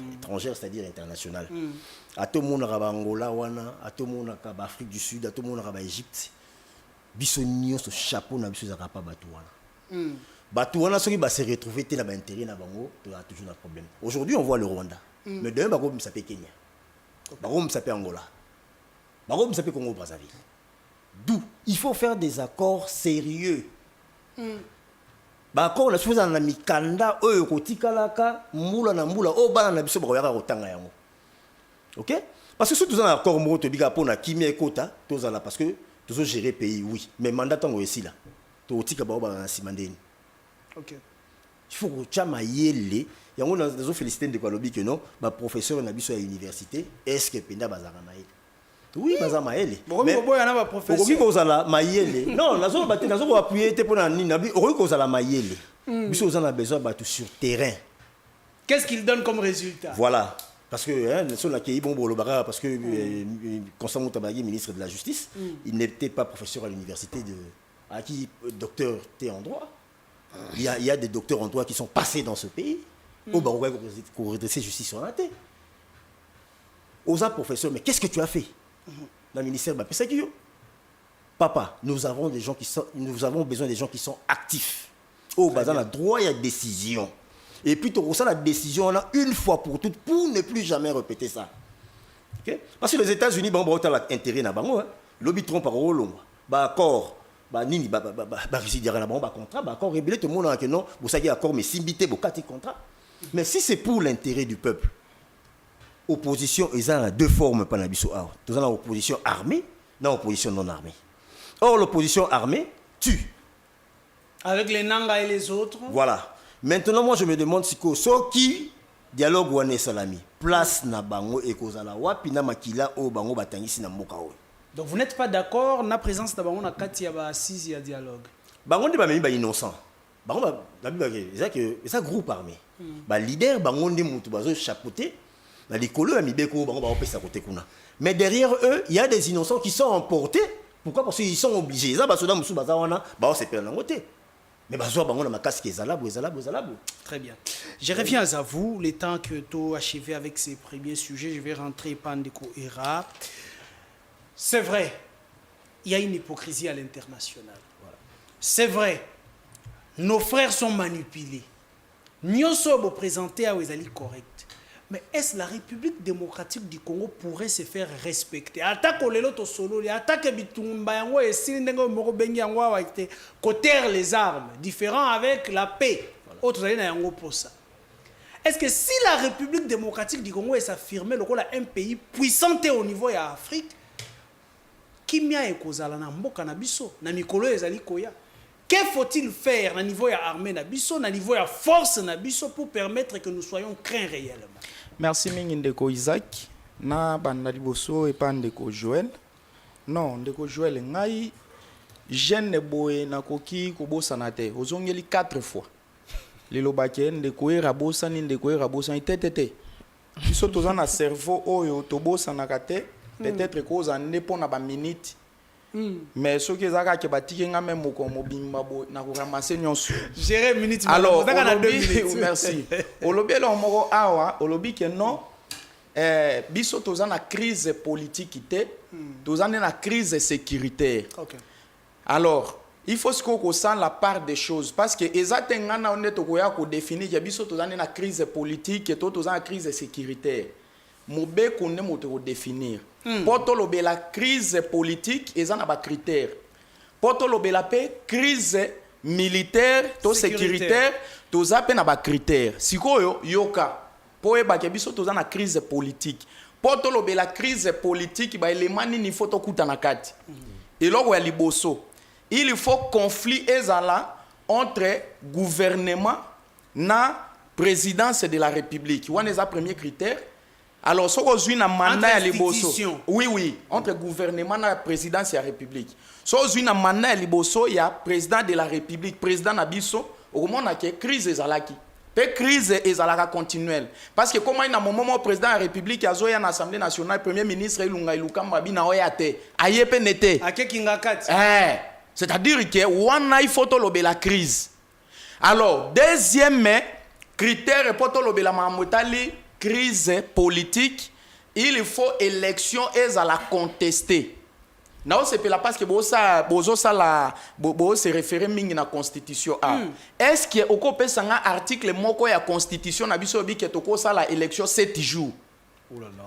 c'est-à-dire internationale. À tout le monde à Angola, à tout le monde à Afrique du Sud, à tout le monde à Égypte. Bisonio ce chapeau na biso zaka pas batouana. Batouana ceux qui va se retrouver té na ba intérêt na bango, tu as toujours un problème. Aujourd'hui on voit le Rwanda. Mais demain bako m'sappelle Kenya. Bako m'sappelle Angola. Bako m'sappelle Congo Brazzaville. D'où il faut faire des accords sérieux. Bako la chose na mikanda oyo kotikalaka mbula na mbula o bana na biso bako yaka kotanga yango. OK? Parce que surtout dans accord mo to biga pona kimia ekota tozala parce que toujours gérer pays, oui. Mais mandat tango aussi là. Tu as dit que ok. Il faut que tu aies il y a des félicité de Kwalobi que non, ma professeur n'a pas à l'université. Est-ce que Penda Bazara Maël? Oui, Bazara Maël. Mais pourquoi il y a un professeur? Pourquoi il y a Maël? Non, nous avons appuyé pour la Nina. Pourquoi il y a Maël? Nous avons besoin de sur terrain. Qu'est-ce qu'il donne comme résultat? Voilà. Parce que sur la parce que Constant Moutabagui, ministre de la Justice, il n'était pas professeur à l'université à qui docteur T en droit. Il y a des docteurs en droit qui sont passés dans ce pays. Au Barouga pour redresser justice sur la tête. Aux professeurs, mais qu'est-ce que tu as fait? Le ministère m'a fait papa, nous avons besoin des gens qui sont actifs. Au bazar, la droit et la décision. Et puis, tu reçois la décision là, une fois pour toutes pour ne plus jamais répéter ça. Okay? Parce que les États-Unis, ils ont intérêt à bango. Lobby Trump par Rolong. Accord. Nini, contrat. Accord rébellé, tout le monde a dit non. Vous savez, accord, mais simbité, vous avez contrat. Mais si c'est pour l'intérêt du peuple, opposition, ils ont deux formes. Ils ont l'opposition armée, l'opposition non armée. Or, l'opposition armée tue. Avec les Nanga et les autres. Voilà. Maintenant, moi, je me demande si qui dialogue ou ane salami place na bango et kozala wapi na makila o bango batangisi na mboka o. Donc vous n'êtes pas d'accord na présence na bango na kati ya ba assise ya dialogue. Bango de ba memi ba innocent. Bango ba ça groupe armé. Ba leader bango de mutu bazo chapeauté na likolo ya mibeko bango ba opesa côté kuna. Mais derrière eux, il y a des innocents qui sont emportés. Pourquoi? Parce qu'ils sont obligés. Ça ba soda musu baza wana ba se perdre na côté. Mais très bien. Je reviens à vous. Le temps que tu as achevé avec ces premiers sujets, je vais rentrer Pandeko Era. C'est vrai, il y a une hypocrisie à l'international. Voilà. C'est vrai, nos frères sont manipulés. Nous sommes présentés à Wezali correct. Mais est-ce la République démocratique du Congo pourrait se faire respecter? Attaque au Leloto Solo, attaque Bitumba Yango et Silindengo Morobengi Yango a été coter les armes, différent avec la paix. Autre Yango pour ça. Est-ce que si la République démocratique du Congo est s'affirmer le rôle un pays puissant au niveau de l'Afrique, qui m'a ekozala na mboka na biso na mikolo ezali koya? Que faut-il faire au niveau de l'armée na biso, au niveau de la force na biso pour permettre que nous soyons craints réellement? Merci mingi ndeko Isaac na banda liboso et pas ndeko Joël. Non, ndeko Joël ngai jeune boye na koki kobosana te. Ozongeli 4 fois. Lelo bake ndeko erabosa ni ndeko erabosa tete. Biso tozana cerveau oyo tobosana kate peut-être cause en nepona ba minute. Mais ce qui est là que batiki nga même ko mobimba bo na ko ramasser nyonso gérer minute. Alors merci olobi lo moko awa olobi que non biso toza na crise politique té toza na crise sécuritaire. OK. Alors il faut qu'on sent la part des choses parce que exactement na on est ko ya ko définir que biso toza na crise politique et toza na crise sécuritaire. Mobe konne moto définir. Poto lobe la crise politique et ça n'a pas critère. Poto lobe la paix crise militaire to sécuritaire to zape na ba critère. Sikoyo yoka po e ba ke biso to za na crise politique. Poto lobe la crise politique ba élément ni faut to kuta na kati. Et loko ya liboso. Il faut conflit ezala entre gouvernement na présidence de la République. Wana za premier critère. Alors ce qu'on a mandat à liboso. institutions. Oui, entre gouvernement et présidence de la République. Ce qu'on a mandat à liboso, il y a président de la République, président Nabiso, au moment où crise est zalaki. La crise est continuelle. Parce que comme il y a un moment où le président de la République, il y a une assemblée nationale, le premier ministre, il y a c'est-à-dire qu'il faut la crise. Alors, deuxième critère pour la crise politique, il faut élection et à la contester. Non, c'est parce que bozo se référer mingi na constitution a. Est-ce que au copé sanga article moko ya constitution na biso bi que toko ça la élection 7 jours. Oh là là.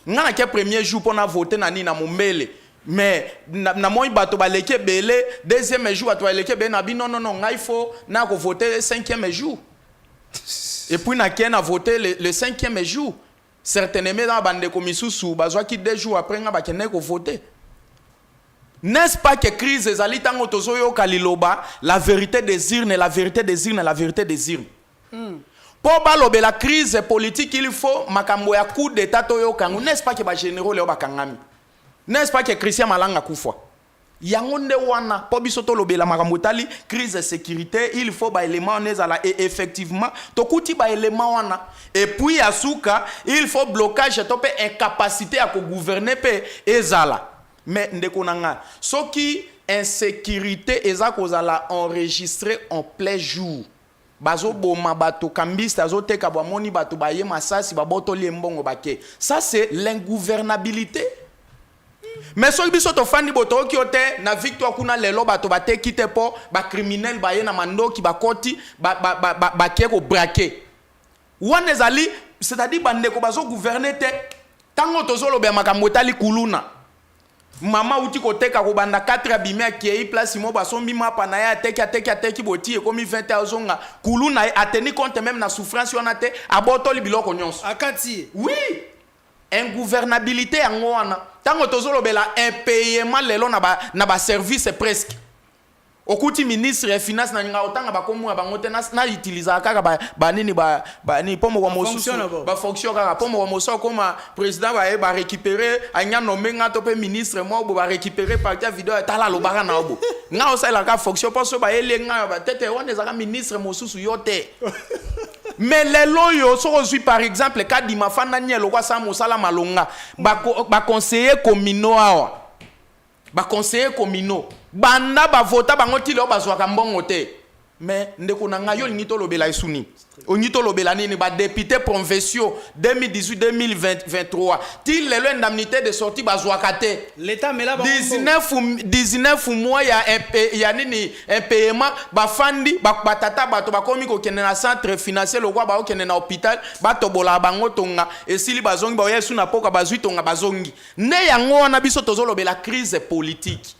Ngana ke premier jour pour na voter na ni na mumbele. Mais na moi bato ba leke belé deuxième jour bato ba leke be na bi non il faut na ko voter le 5e jour. Et puis na ken a voter le 5e jour. Certainement dans bande komisusu bazwa ki 2 jours après nga ba ken ko voter. N'est-ce pas que crise ezali tango tozoyo kaliloba la vérité des urnes, la vérité des urnes, la vérité des urnes. Pour balobe la crise politique, il faut makambo ya coup d'état toyo kangu. N'est-ce pas que ba généraux leo bakangami? N'est-ce pas que Christian Malanga kufa? Yango nde wana po biso to lobela makambo tali crise de sécurité, il faut ba élément nezala et effectivement tokuti ba élément wana. Et puis asuka, il faut blocage tope incapacité à gouverner pe ezala. Mais ndekonanga soki insécurité eza kozala enregistré en plein jour bazo boma bato kambista azoteka bamoni bato baye masasi babotoli mbongo bake, ça c'est l'ingouvernabilité. Mais soki biso to fandi boto ki ote na victoire kuna lelo bato bateki te po ba criminel baye na mandoki bakoti bake ko braquer wana ezali, c'est-à-dire bandeko bazo gouverner te tango tozolo be makambo tali kuluna. Mama uti koteka ko banda 4 abime akei place mo basombi mapa na ya teki boti e komi 20 azonga kulu na ateni compte même na souffrance wana te abotoli biloko nyonso akati. Oui, ingouvernabilité yango wana tango tozolo bela impayement lelo na ba service presque okuti ministre ya finance na nga otanga bakomu bango te na utiliser kaka ba nini ni pomo wa mosusu ba fonction kaka pomo wa mosusu comme président ba récupérer anya nomé nga to pe ministre mo ba récupérer partia vidéo tala lo bara na obo nga osala ka fonction parce ba ele nga ba tete wana ezaka ministre mosusu yote. Mais les loyaux sont par exemple cas di mafana nyelo kwa sa mosala malonga ba conseiller communaux awa ba conseiller communaux banda ba vota bango ti lo bazwaka mbongo te. Mais ndeko na nga yo ngito lobela isuni ongito lobela nini ba député provinciaux 2018-2023 ti lelo indemnité de sortie bazwaka te. L'état mais là 19 mois ya nini un paiement ba fandi ba tata bato ba komi ko kende na centre financier lo kwa ba okende na hôpital ba tobola bango tonga esili bazongi ba yesu na poka bazwi tonga bazongi ne yango wana biso tozolobela crise politique.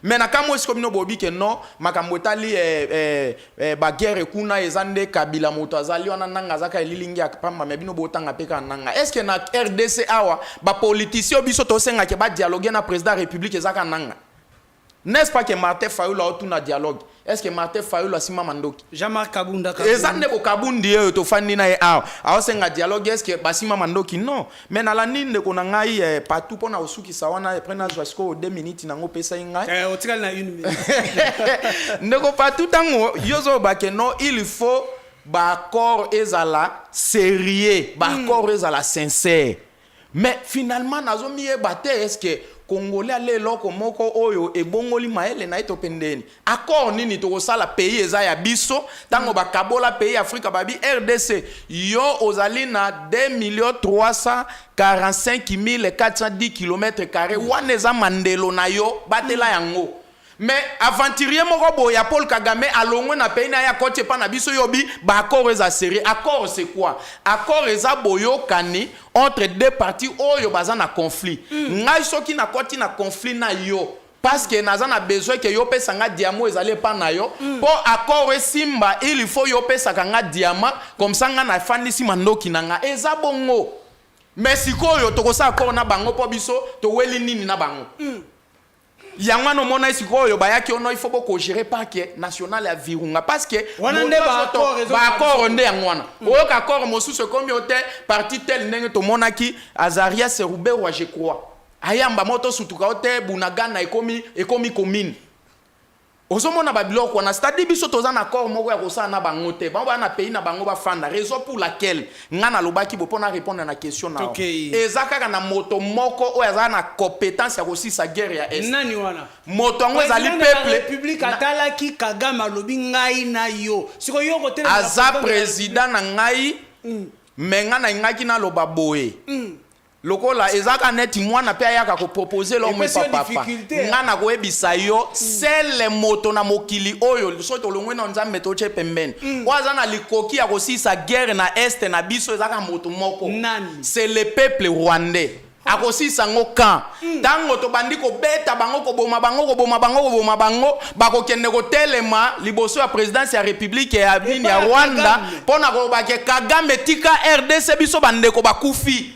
Mais na kamo eskomi bobi ke non makambo tali ba guerre kuna ezande kabila moto azali wana nanga zaka elilingi akapamba mebino botanga peka nanga. Est-ce que na RDC awa ba politicien biso to senga ke ba dialoguer na président république ezaka nanga? N'est-ce pas que Martin Fayulu a tout na dialogue? Est-ce que Martin Fayulu a sima mandoki? Jean-Marc Kabunda ezande ko kabundi to fandi na awa awa senga dialogue est-ce que basima mandoki? Non. Mais na la ninde ko na ngai partout pona osuki sawana prena jusqu'au 2 minutes nango pesa ngai otikali na 1 minute ndeko partout tango yozo ba ke non il faut ba accord ezala sérieux ba accord ezala sincère. Mais finalement nazo miye bate est-ce que Congolais ale loko moko oyo ebongoli maele na ito pendeni accord nini to sala pays eza ya biso tango bakabola pays Afrika babi RDC yo ozali na 2,345,410 km². Wana eza mandelo na yo batela yango. Mais aventurier moko bo ya Paul Kagame alongwe na pays na ya kote pa na biso yobi ba accord eza sérieux. Accord c'est quoi? Accord eza boyo kani entre deux parties oyo baza na conflit. Ngai soki na koti na conflit na yo parce que naza na besoin que yo pesa nga diamant ezale pa na yo pour accord simba il faut yo pesa nga diamant comme ça nga na fandisi mandoki na nga eza bongo. Mais sikoyo tokosa accord na bango po biso to weli nini na bango. yango no mona sikoyo bayaki ono il faut boko gérer parquet national ya Virunga parce que wana nde ba accord nde yango wana oyo ka accord mosusu komi ote parti tel ndenge to monaki Azaria Serubero je crois ayamba moto sutuka ote Bunagana ekomi commune ozomona babiloko wana c'est-à-dire biso toza na accord moko ya kosala na bango te bango na pays na bango bafanda raison pour laquelle nga na lobaki bo pona répondre na question na eza kaka na moto moko oyo aza na compétence ya kosisa guerre ya est nani wana moto yango ezali peuple république atalaki Kagame alobi ngai na yo siko yo kote aza président na ngai menga na ngaki na loba boye lokola ezaka neti mwana pe ayaka ko proposer lo mwe papa ngana ko ebisa yo sele moto na mokili oyo so to longwe na nzambe to che pembeni waza na likoki ya kosisa guerre na est na biso ezaka moto moko c'est le peuple rwandais akosisa ngo kan tango to bandi ko beta bango ko boma bango bakokende ko telema liboso ya présidence ya république ya bini ya Rwanda pona ko bake Kagame tika RDC biso bande ko bakufi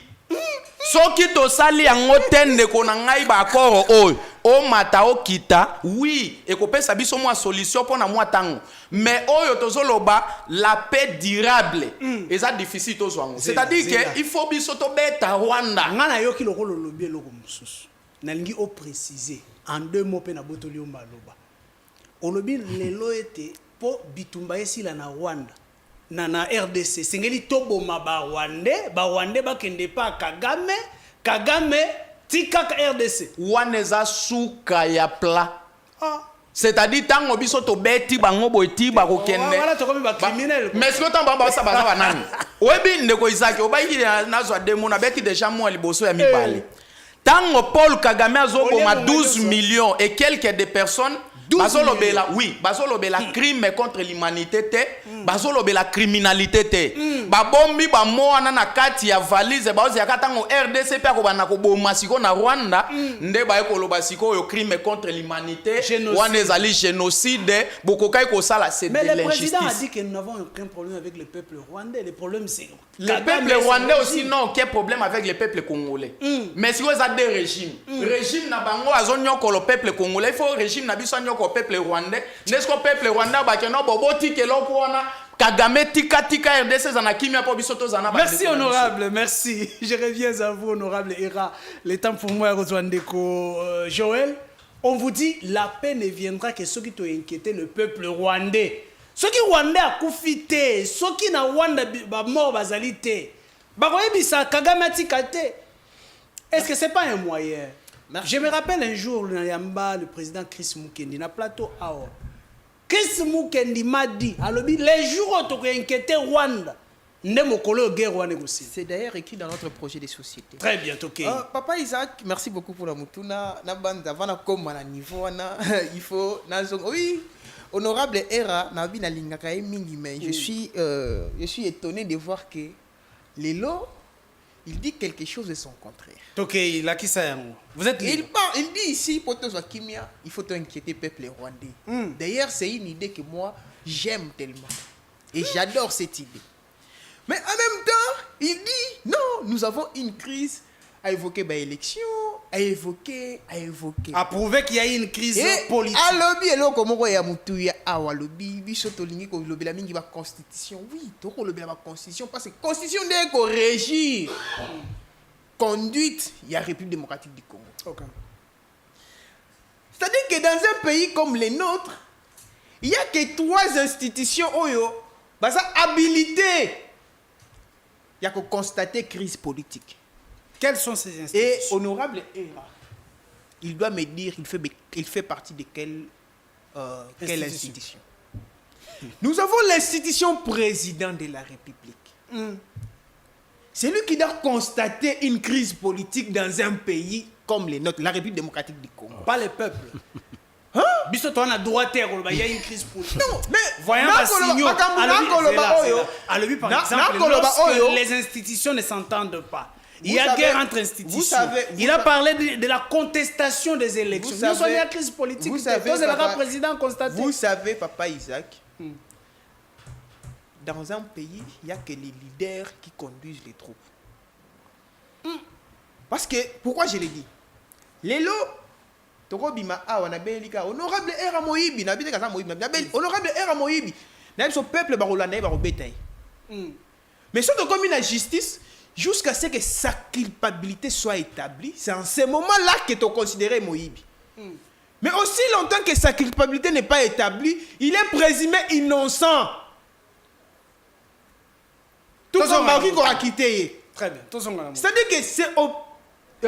soki tosali yango tende kona ngai ba accord oyo o mata o kita oui ekopesa biso mwa solution pona mwa tango mais oyo tozoloba la paix durable eza difficile tozwango c'est-à-dire que il faut biso to beta Rwanda ngana yoki lokolo lobi eloko mususu nalingi o préciser en 2 mots pe na botoli o maloba olobi lelo ete po bitumba esila na Rwanda na RDC singeli toboma ba Rwandais bakende pa Kagame tika RDC waneza suka ya pla c'est-à-dire tango biso to beti bango boyti ba kokende wala to comme ba criminel mais ce que tamba ba sa ba nani webi ndeko Isaac obayiki na zo demo na beti déjà moi liboso ya mibale tango Paul Kagame azoboma 12 millions et quelques de personnes bazolobela oui bazolobela crime contre l'humanité te bazolobela criminalité te babombi ba moana na kati ya valise baozi ya katango RDC pe ko bana ko boma siko na Rwanda nde ba ekoloba siko yo crime contre l'humanité wana ezali génocide bokokai ko sala c'est de l'injustice. Mais le président a dit que nous n'avons aucun problème avec le peuple rwandais, le problème c'est le peuple rwandais aussi non aucun problème avec le peuple congolais. Mais si vous avez des régimes régime na bango azonyoko le peuple congolais il faut régime na biso nyoko peuple rwandais n'est-ce que peuple rwandais ba keno boboti ke loko wana Kagame tika RDC zana kimia po biso to zana ba. Merci honorable, merci. Je reviens à vous honorable Era. Le temps pour moi Rwandeko Joël, on vous dit la paix ne viendra que ceux qui t'ont inquiété le peuple rwandais. Ceux qui rwandais a koufité, ceux qui na Rwanda ba mort bazalité. Ba koyebisa Kagame tika te. Est-ce que c'est pas un moyen? Je me rappelle un jour le président Chris Mukendi na plateau AO. Chris Mukendi m'a dit, les jours où tu as inquiété Rwanda, c'est d'ailleurs écrit dans notre projet de société. Très bien, ok. Papa Isaac, merci beaucoup pour la moutuna. Il faut. Oui, honorable Era, je suis étonné de voir que les lots. Il dit quelque chose de son contraire. Ok, là qui ça vous êtes libre. Il dit ici, il faut inquiéter le peuple rwandais. D'ailleurs, c'est une idée que moi, j'aime tellement. Et j'adore cette idée. Mais en même temps, il dit, non, nous avons une crise à évoquer l'élection, à évoquer. À prouver qu'il y a une crise politique. À lobby, et là, comment il y a Moutouya, à lobby, Bisotolingi, lobby la mingi, la constitution. Oui, donc lobby la constitution, parce que la constitution n'est qu'au régir. Conduite, il y a la République démocratique du Congo. Okay. C'est-à-dire que dans un pays comme le nôtre, il n'y a que 3 institutions habilitées. Il y a que constater crise politique. Quelles sont ces institutions? Et honorable Era, il doit me dire il fait partie de quelle institution. Nous avons l'institution président de la République. C'est lui qui doit constater une crise politique dans un pays comme le nôtre, la République démocratique du Congo. Pas le peuple. Hein? Il y a une crise politique. Non, mais voyons par exemple, les institutions ne s'entendent pas. Il y a guerre entre institutions. Il a parlé de la contestation des élections. Nous sommes en crise politique. Vous savez, Papa Isaac, dans un pays, il n'y a que les leaders qui conduisent les troupes. Parce que, pourquoi je l'ai dit? Les lots, tokobima awa na belika honorable era moyibi na biteka za moyibi na bel honorable era moyibi na biso peuple barolanda barobeta mais si on commis la justice jusqu'à ce que sa culpabilité soit établie, c'est en ce moment-là que tu considères Moïbi. Mais aussi longtemps que sa culpabilité n'est pas établie, il est présumé innocent. Tout son mari qu'on a quitté. Très bien. C'est-à-dire que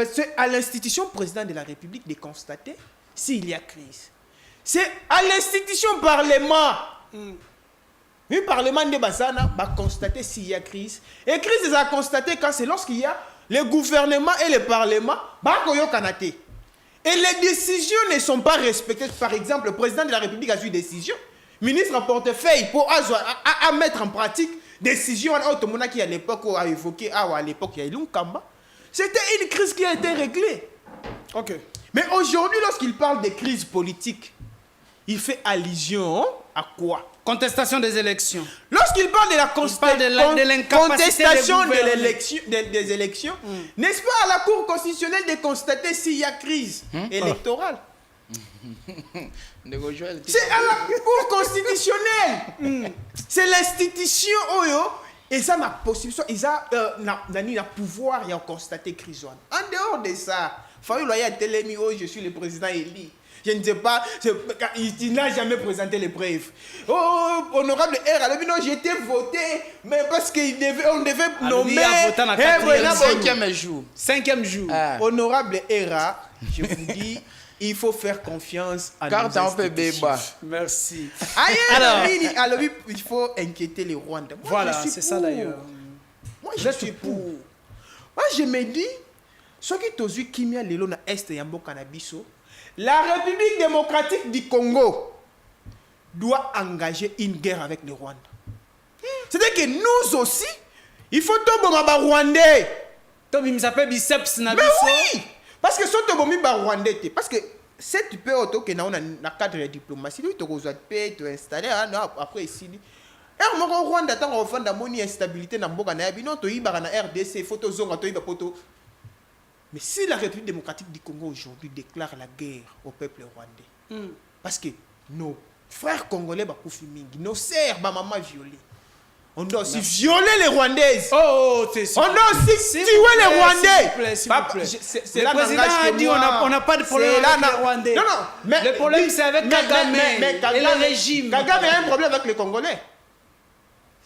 c'est à l'institution président de la République de constater s'il y a crise. C'est à l'institution parlement. Le Parlement de Bazana va constater s'il y a crise. Et crise, c'est à constater quand c'est lorsqu'il y a le gouvernement et le Parlement. Et les décisions ne sont pas respectées. Par exemple, le président de la République a eu une décision. Ministre en portefeuille pour à mettre en pratique décision qui à l'époque a évoqué à l'époque il y a eu Kamba. C'était une crise qui a été réglée. Ok. Mais aujourd'hui, lorsqu'il parle de crise politique, il fait allusion à quoi? Contestation des élections. Lorsqu'il parle de la contestation des élections, n'est-ce pas à la Cour constitutionnelle de constater s'il y a crise électorale? C'est à la Cour constitutionnelle. C'est l'institution et ça n'a possibilité, ils ont pouvoir de constater crise. En dehors de ça, je suis le président élu. Je ne sais pas, il n'a jamais présenté les preuves. Oh, honorable R, alors non, j'ai été voté, mais parce qu'on devait nommer... Cinquième jour. Cinquième jour. Honorable R, je vous dis, il faut faire confiance à nos institutions. Merci. Alors, il faut inquiéter les Rwandais. Voilà, c'est ça d'ailleurs. Moi, je suis pour. Moi, je me dis, ce qui est vu Kimia Lelo na Est Yambo Canabiso, la République démocratique du Congo doit engager une guerre avec le Rwanda. C'est-à-dire que nous aussi, il faut tomber au Rwandais. Il s'appelle biceps na mais oui, parce que si tu es Rwandais, parce que si tu peux auto que dans le cadre de diplomatie, tu as paix, tu installé après ici. Et moi au Rwanda tant on fait une instabilité dans mboka na bino to iba na RDC photo zonga to iba poto. Mais si la République démocratique du Congo aujourd'hui déclare la guerre au peuple rwandais, parce que nos frères congolais bakoufi mingi, nos sœurs ba maman violées, on doit aussi violer les Rwandaises. On doit aussi tuer les Rwandais. C'est le président a dit on n'a pas de problème avec les Rwandais. Non, mais le problème c'est avec Kagame et le régime. Kagame a un problème avec les Congolais.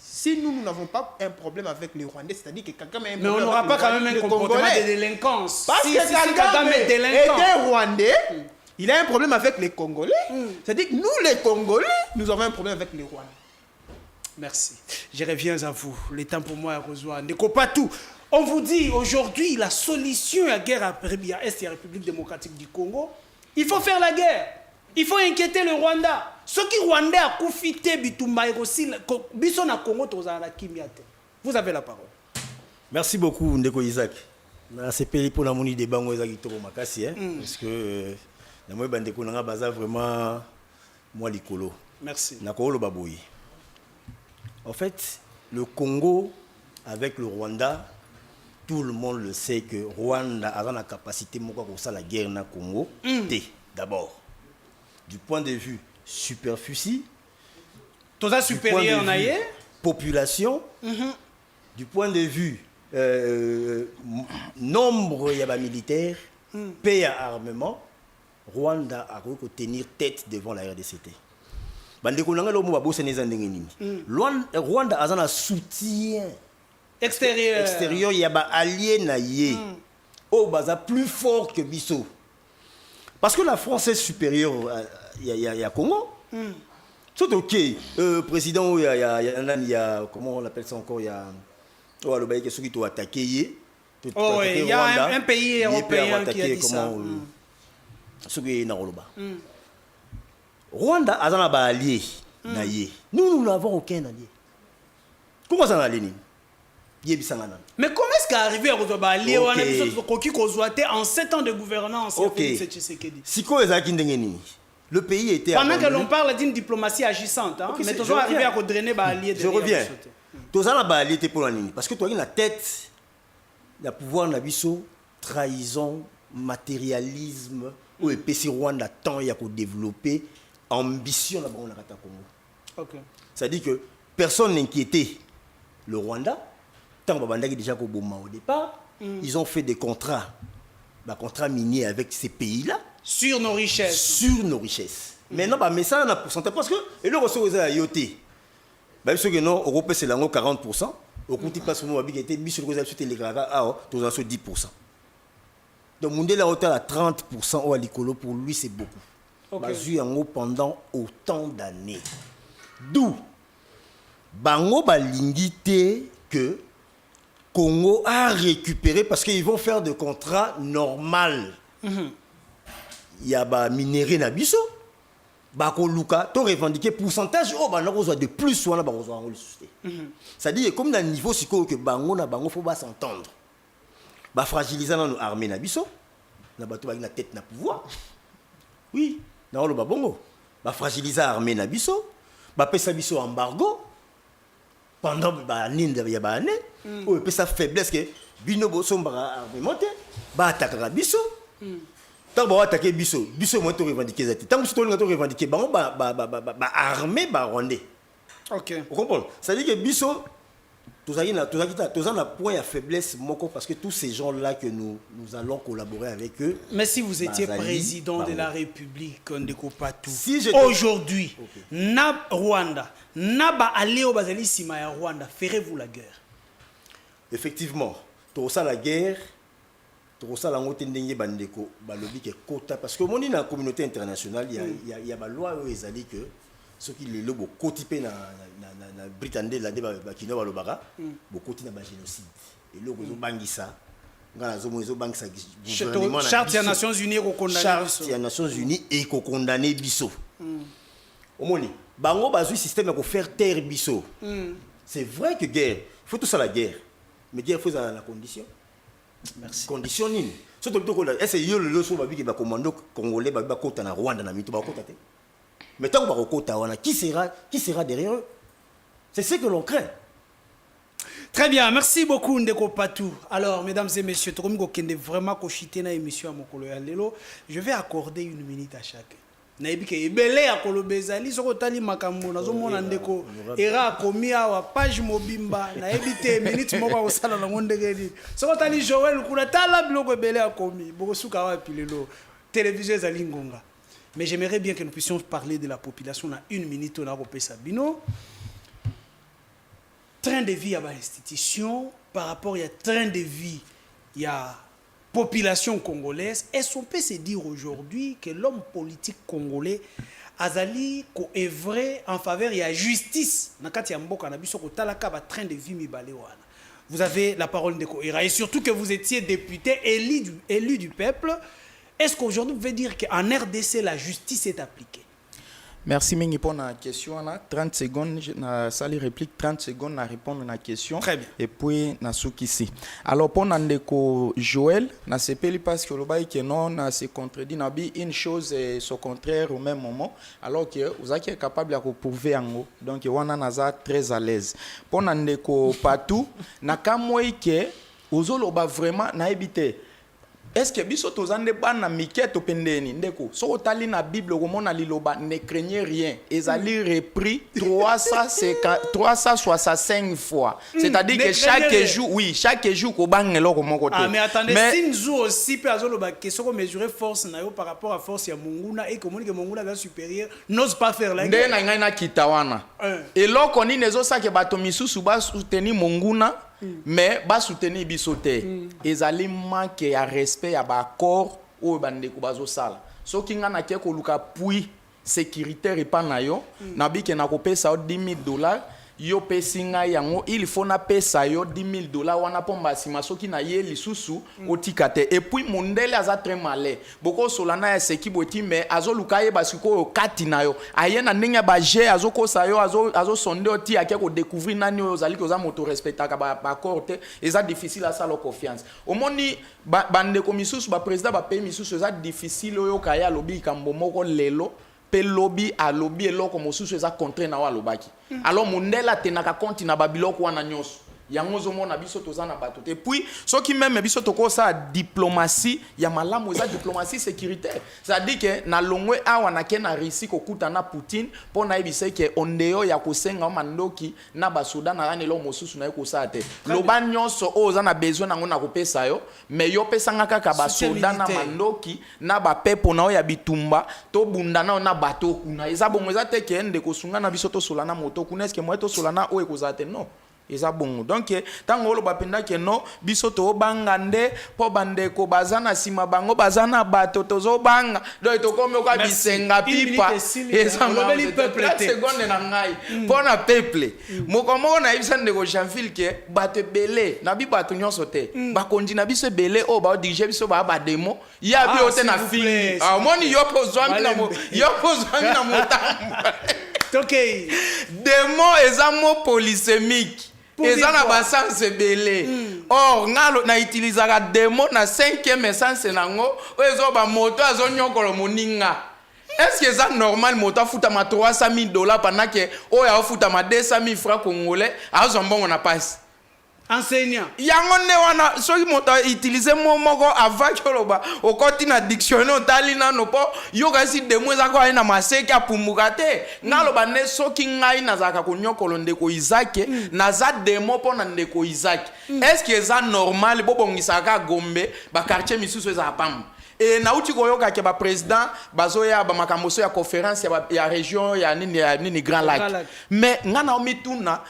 Si nous n'avons pas un problème avec les Rwandais, c'est-à-dire que Kagame a un problème. Mais on n'aura pas quand même un comportement de délinquance. Parce que Kagame est un Rwandais, il a un problème avec les Congolais. C'est-à-dire que nous, les Congolais, nous avons un problème avec les Rwandais. Merci. Je reviens à vous. Le temps pour moi est rejoint. Ne coupe pas tout. On vous dit aujourd'hui la solution à la guerre à Est et à la République démocratique du Congo. Il faut faire la guerre. Il faut inquiéter le Rwanda. Ce qui Rwandais a confité Bitumba et aussi Bisson à Congo tozana Kimiate. Vous avez la parole. Merci beaucoup Ndeko Isaac. Na sepeli pour la moni de bango ezaki to makasi parce que na moi bandeko na baza vraiment moi likolo. Merci. Na ko lo baboyi. En fait, le Congo avec le Rwanda, tout le monde le sait que Rwanda a la capacité pour ça la guerre na Congo. D'abord, du point de vue superficie, supérieur population, du point de vue nombre de militaires, paix à armement, Rwanda a tenir tête devant la RDCT. Rwanda a un soutien extérieur, il y a des alliés plus fort que Bissau. Parce que la France est supérieure il y a Congo. C'est ok. Président, il y a comment on appelle ça encore, il y a ceux qui t'ont attaqué. Il y a un pays européen qui a dit ça. Ceux qui sont Rwanda a un allié. Nous n'avons aucun allié. Comment ça va aller? Mais comment est-ce qu'il est arrivé à avoir allié en 7 ans de gouvernance? Le pays était... Pendant que l'on parle d'une diplomatie agissante, mais toujours arrivé à drainer allié. Je reviens. Parce que toi, la tête, le pouvoir nabiso, trahison, matérialisme, ou epesi Rwanda temps ya ko développer ambition na bango na kata Congo. OK. C'est-à-dire que personne n'inquiétait le Rwanda tant babandaki déjà ko boma au départ, ils ont fait des contrats miniers avec ces pays-là Sur nos richesses. Maintenant mais ça on a pourcentage parce que et le ressources à yoté. Bah ce que non Europe c'est là 40%, au côté pas seulement babiki était biso ko za sur les graga tous à 10%. Donc Mundela hauteur à 30% au alikolo pour lui c'est beaucoup. Bazui en pendant autant d'années. D'où bango balingité que Congo a récupéré parce qu'ils vont faire des contrats normaux. Il y a ba minéré na biso. Ba ko luka to revendiquer pourcentage ba na de plus wana ba ko le susté. C'est-à-dire comme dans niveau siko que bango na bango faut pas s'entendre. Ba fragiliser nos armées na biso. Na bato ba na tête na pouvoir. Oui, na lo ba bongo. Ba fragiliser armée na biso. Ba pesa biso embargo. Pendant il y a ba année ou peut sa faiblesse que bino boso mbara armement ba attaquer biso tant ba attaquer biso mo to revendiquer zati tant que to revendiquer ba armée ba rwandais. OK. Vous comprenez? Ça dit que biso tous na point à faiblesse moko parce que tous ces gens là que nous allons collaborer avec eux. Mais si vous étiez Bazali, président de la République Ndeko Patou, si aujourd'hui, na Rwanda, na ba aleo bazali sima ya Rwanda, ferez-vous la guerre? Effectivement, tout ça la guerre, tout ça la ngote ndenge bandeko balobi ke kota parce que moni na communauté internationale il y a ba loi où ils allaient que ceux qui les lobo kotipé na Britannique la débat bakino balobaka bokoti na ba génocide et le gozo bangisa ngala zo bangisa gouvernement charte des Nations Unies ko condamner charte des Nations Unies et ko condamner biso omoni bango bazui système ko faire taire biso c'est vrai que guerre faut tout ça la guerre mais guerre faut la condition. Merci. Condition nini surtout to ko est-ce yo le so babi ke ba commando congolais ba kota na Rwanda na mito ba kota te mais tant que ba kota wana qui sera derrière eux? C'est ce que l'on craint. Très bien, merci beaucoup Ndeko Patou. Alors, mesdames et messieurs, tout comme kende vraiment kochité na émission à Mokolo ya lelo, je vais accorder 1 minute à chacun. Nayebi ke ebele ya kolobezali soko tali makambo nazomona Ndeko era komi awa page mobimba nayebi te minute moko osala na ngondegeli. Soko tali Joël kuna tala biloko ebele ya komi boko suka wa pilelo télévision ezali ngonga. Mais j'aimerais bien que nous puissions parler de la population dans 1 minute on a repé Sabino. Train de vie à l'institution par rapport à train de vie il y a population congolaise. Est-ce qu'on peut se dire aujourd'hui que l'homme politique congolais azali ko œuvrer en faveur de la justice nakati ya mboka na biso ko talaka ba train de vie mibale wana? Vous avez la parole de Koira et surtout que vous étiez député élu du peuple. Est-ce qu'aujourd'hui vous pouvez dire qu'en RDC la justice est appliquée? Merci mingi pour la question. 30 secondes, na sali réplique, 30 secondes à répondre à la question. Très bien. Et puis, na soukisi. Alors, pour Nandeko Joël, na sepeli parce que le bail que non, na se contredit, na bi une chose et son contraire au même moment. Alors que vous êtes capable de prouver en haut. Donc, on a très à l'aise. Pour Nandeko Patou, na kamoi que, vous avez vraiment, na évité. Est-ce que biso tozande bana miketo pendeni ndeko so otali na Bible komona liloba ne craignez rien ezali repris 365 fois, c'est-à-dire que chaque jour ko bangelo ko moko te. Ah mais attendez, Sinzu aussi peut azoloba que soko mesurer force na yo par rapport à force ya Monguna et komoni que Monguna va supérieur n'ose pas faire la guerre. Ndena ngana kitawana et loko ni nezo sa ke bato misusu ba soutenir Monguna mais ba soutenir bisote ezali manque ya respect ya ba accord o bande ko bazo sala so kinga na ke ko luka puis sécuritaire pa na yo na bike na ko pesa $10,000 yo pesinga yango il faut na pesa yo $10,000 wana pomba sima soki na ye lisusu otikate et puis mondele aza très malin boko solana ya seki boti mais azo lukaye basiko kati na yo ayena ndenge ba je azo kosa yo azo sonde oti ake ko découvrir nani yo zali ko za moto respectaka ba corte eza difficile à ça la confiance omoni bande ko misusu ba président ba pays misusu eza difficile yo kaya lobi kambo moko lelo pe lobby a lobby eloko mosusu eza contre na wa lobaki alors mondela tenaka compte na babiloko wana nyonso yango ozomona biso toza na bato te. Puis soki même biso tokosa diplomatie ya malamu eza diplomatie sécuritaire, c'est-à-dire que na longwe awa na ke na Russie kokuta na Poutine po na yebisa ke ondeo ya kosenga mandoki na basoda na yanelo mosusu na kosa te loba nyonso oza na besoin nango na kopesa yo, mais yo pesanga kaka basoda na mandoki na bapepo na ya bitumba to bunda na bato kuna eza bongo eza te ke ende kosunga na biso to solana moto kuna eske mo to solana o ekoza te non eza bongo. Donc tango lo bapenda ke no biso to banga nde po bande ko bazana sima bango bazana bato tozo banga do to komo kwa bisenga pipa eza ngobeli peuple te seconde na ngai pona peuple mokomo na ibisa ndeko Jean-Phil ke bato belé na bi bato nyonso te bakondi na biso belé o ba dirige biso ba demo ya bi ote na fini moni yo pozwami na motamba. OK, demo eza mo polysémique eza na basanse belé. Or ngalo na utilizaka demo na 5e essence nango ezo ba moto azonyokolo moninga. Est-ce que c'est normal moto afuta ma $300,000 pendant que oya afuta ma 200,000 francs congolais azombo na passe enseignant yango ne wana soki moto utiliser moko avant que loba okoti na dictionnaire otali nano po yoka si demo eza ko na maseke apumuka te ngaloba ne soki ngai nazaka konyokolo ndeko Isaac naza demo po na ndeko Isaac. Est-ce que c'est normal bobongisaka Gombe ba quartier misusu eza pamba et na uti koyoka ke ba président bazoya ba makamboso ya conférence ya région ya nini Grand Lac mais ngana omituna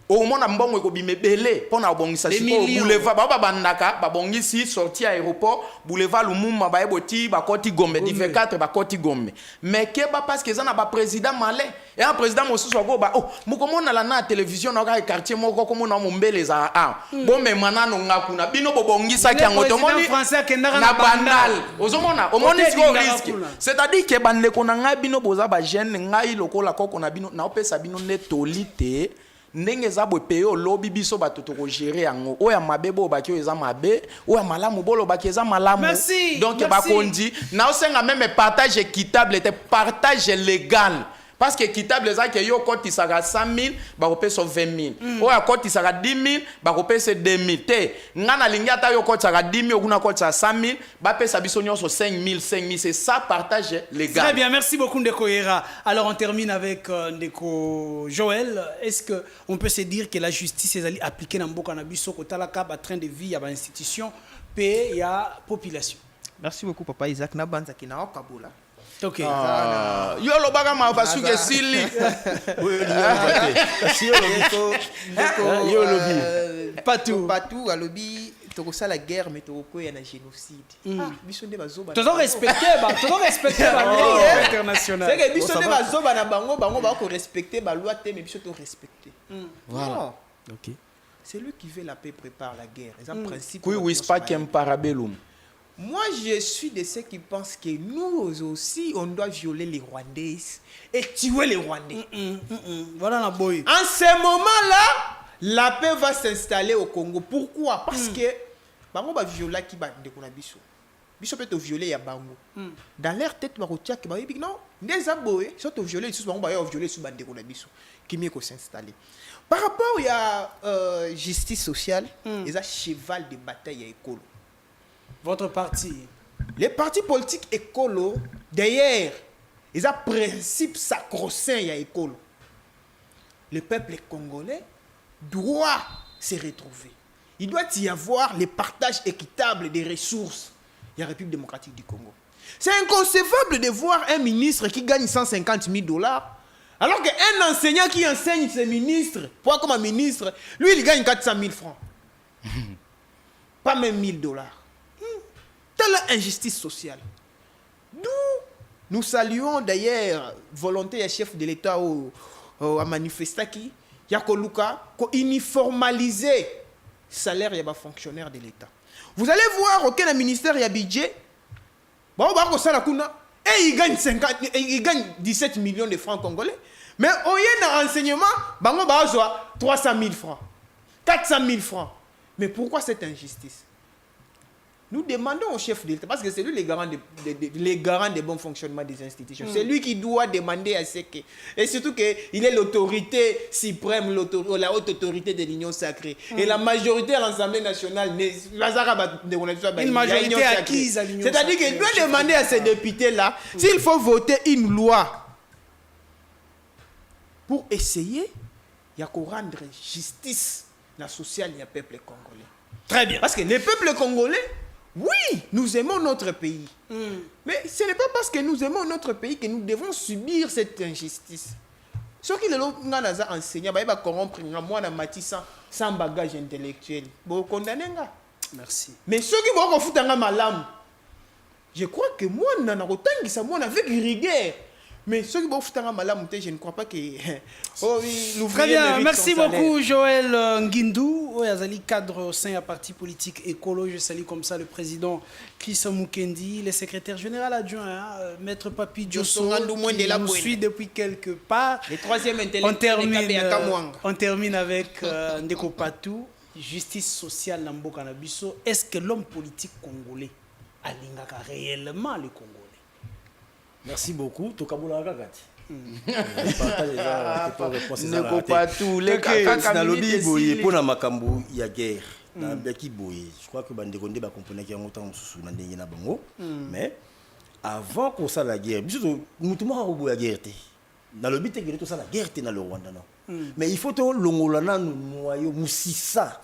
au monde mbongo ekobime belé pona obongisa siko boulevard ba bandaka ba bongisi sortie aéroport boulevard Lumumba ba eboti ba koti Gombe dive 4 ba koti Gombe mais ke ba parce que ça na ba président malais et un président mosusu go ba oh mukomona la na télévision na ka quartier moko komo na mombele za bon mais manano ngakuna bino bobongisa kyango to moni na bandal ozomona omoni siko risque c'est-à-dire que bande ko na ngai bino boza ba jeune ngai lokola koko na bino na opesa bino ne tolite ndenge za bo peyo lobi biso bato to ko gérer yango oya mabebo ba kyo eza mabe oya malamu bolo ba keza malamu. Merci, donc ba kondi na osenga même partage équitable et partage légal parce que équitable eza ke yo koti saka 100,000 ba ko pesa 20,000 oya koti saka 10,000 ba ko pesa 2,000 te ngana lingi ata yo koti saka 10,000 okuna koti saka 100,000 ba pesa biso nyonso 5,000 c'est ça partage légal. Très bien, merci beaucoup Ndeko Yera. Alors on termine avec Ndeko Joël. Est-ce que on peut se dire que la justice est appliquée dans mboka na biso kotala ka ba train de vie ya ba institution pe ya population? Merci beaucoup papa Isaac Nabanza ki na okabola. OK. Yo lo baga ma basuke sili. Patou à lobby tokosa la guerre mais toko ya na génocide. Biso nde bazoba. Toujours respecter la loi internationale. C'est que biso nde bazoba na bango ba ko respecter ba loi te mais biso to respecter. Voilà. OK. Celui qui veut la paix prépare la guerre. C'est un principe. Oui, oui, c'est pas qu'un parabellum. Moi, je suis de ceux qui pensent que nous aussi, on doit violer les Rwandais et tuer les Rwandais. Voilà la boy. En ce moment-là, la paix va s'installer au Congo. Pourquoi? Parce que bango va violer qui va de konabiso. Biso peut te violer ya bango. Dans leur tête ba kotia que ba yebi non, des aboye, so te violer sous bango ba yo violer sous bande konabiso. Qui mieux ko s'installer. Par rapport à justice sociale, ils ont cheval de bataille à écolo. Votre parti? Les partis politiques écolo, d'ailleurs, ils ont principe sacro-saint à écolo. Le peuple congolais doit se retrouver. Il doit y avoir le partage équitable des ressources de la République démocratique du Congo. C'est inconcevable de voir un ministre qui gagne $150,000 alors qu'un enseignant qui enseigne ses ministres, pour comme un ministre, lui il gagne 400,000 francs. Pas même $1,000. Telle injustice sociale. D'où nous saluons d'ailleurs volonté du chef de l'État à manifester qui y a uniformaliser le salaire des fonctionnaires de l'État. Vous allez voir aucun ministère y a budget. Bon, et il gagne 17 millions de francs congolais. Mais au y a un renseignement, il a 300,000 francs, 400,000 francs. Mais pourquoi cette injustice? Nous demandons au chef de l'État, parce que c'est lui les garants des bons fonctionnements des institutions. C'est lui qui doit demander à ce que... Et surtout qu'il est l'autorité suprême, la haute autorité de l'Union sacrée. Et la majorité à l'Assemblée nationale, une majorité acquise à l'Union sacrée. C'est-à-dire qu'il doit demander à ces députés-là s'il faut voter une loi pour essayer de rendre justice la sociale et le peuple congolais. Très bien. Parce que le peuple congolais, oui, nous aimons notre pays. Mais ce n'est pas parce que nous aimons notre pays que nous devons subir cette injustice. Ce qui est enseignant, il va corrompre moi sans bagage intellectuel. Vous condamnez. Merci. Mais ceux qui vont foutre un malam, je crois que moi, avec rigueur. Mais ceux qui vont foutre un malam, je ne crois pas que... Très bien, merci beaucoup Joël Ngindou, cadre au sein du parti politique écolo. Je salue comme ça le président Chris Mukendi, le secrétaire général adjoint, Maître Papi Diosso, qui nous suit depuis quelque part. Le troisième on termine avec Ndeko Patou, justice sociale Nambo Kanabiso. Est-ce que l'homme politique congolais a réellement le Congolais? Merci beaucoup. Tokabola Gagati. Ne pas tout les lobby boye pour na makambo ya guerre. Na beki boye. Je crois que bande konde ba comprendre que ngota mususu na ndenge na bango. Mais avant qu'on ça la guerre, biso mutuma ko boya guerre té. Na lobby té que tout ça la guerre té na le Rwanda non. Mais il faut to longolana no noyo musisa.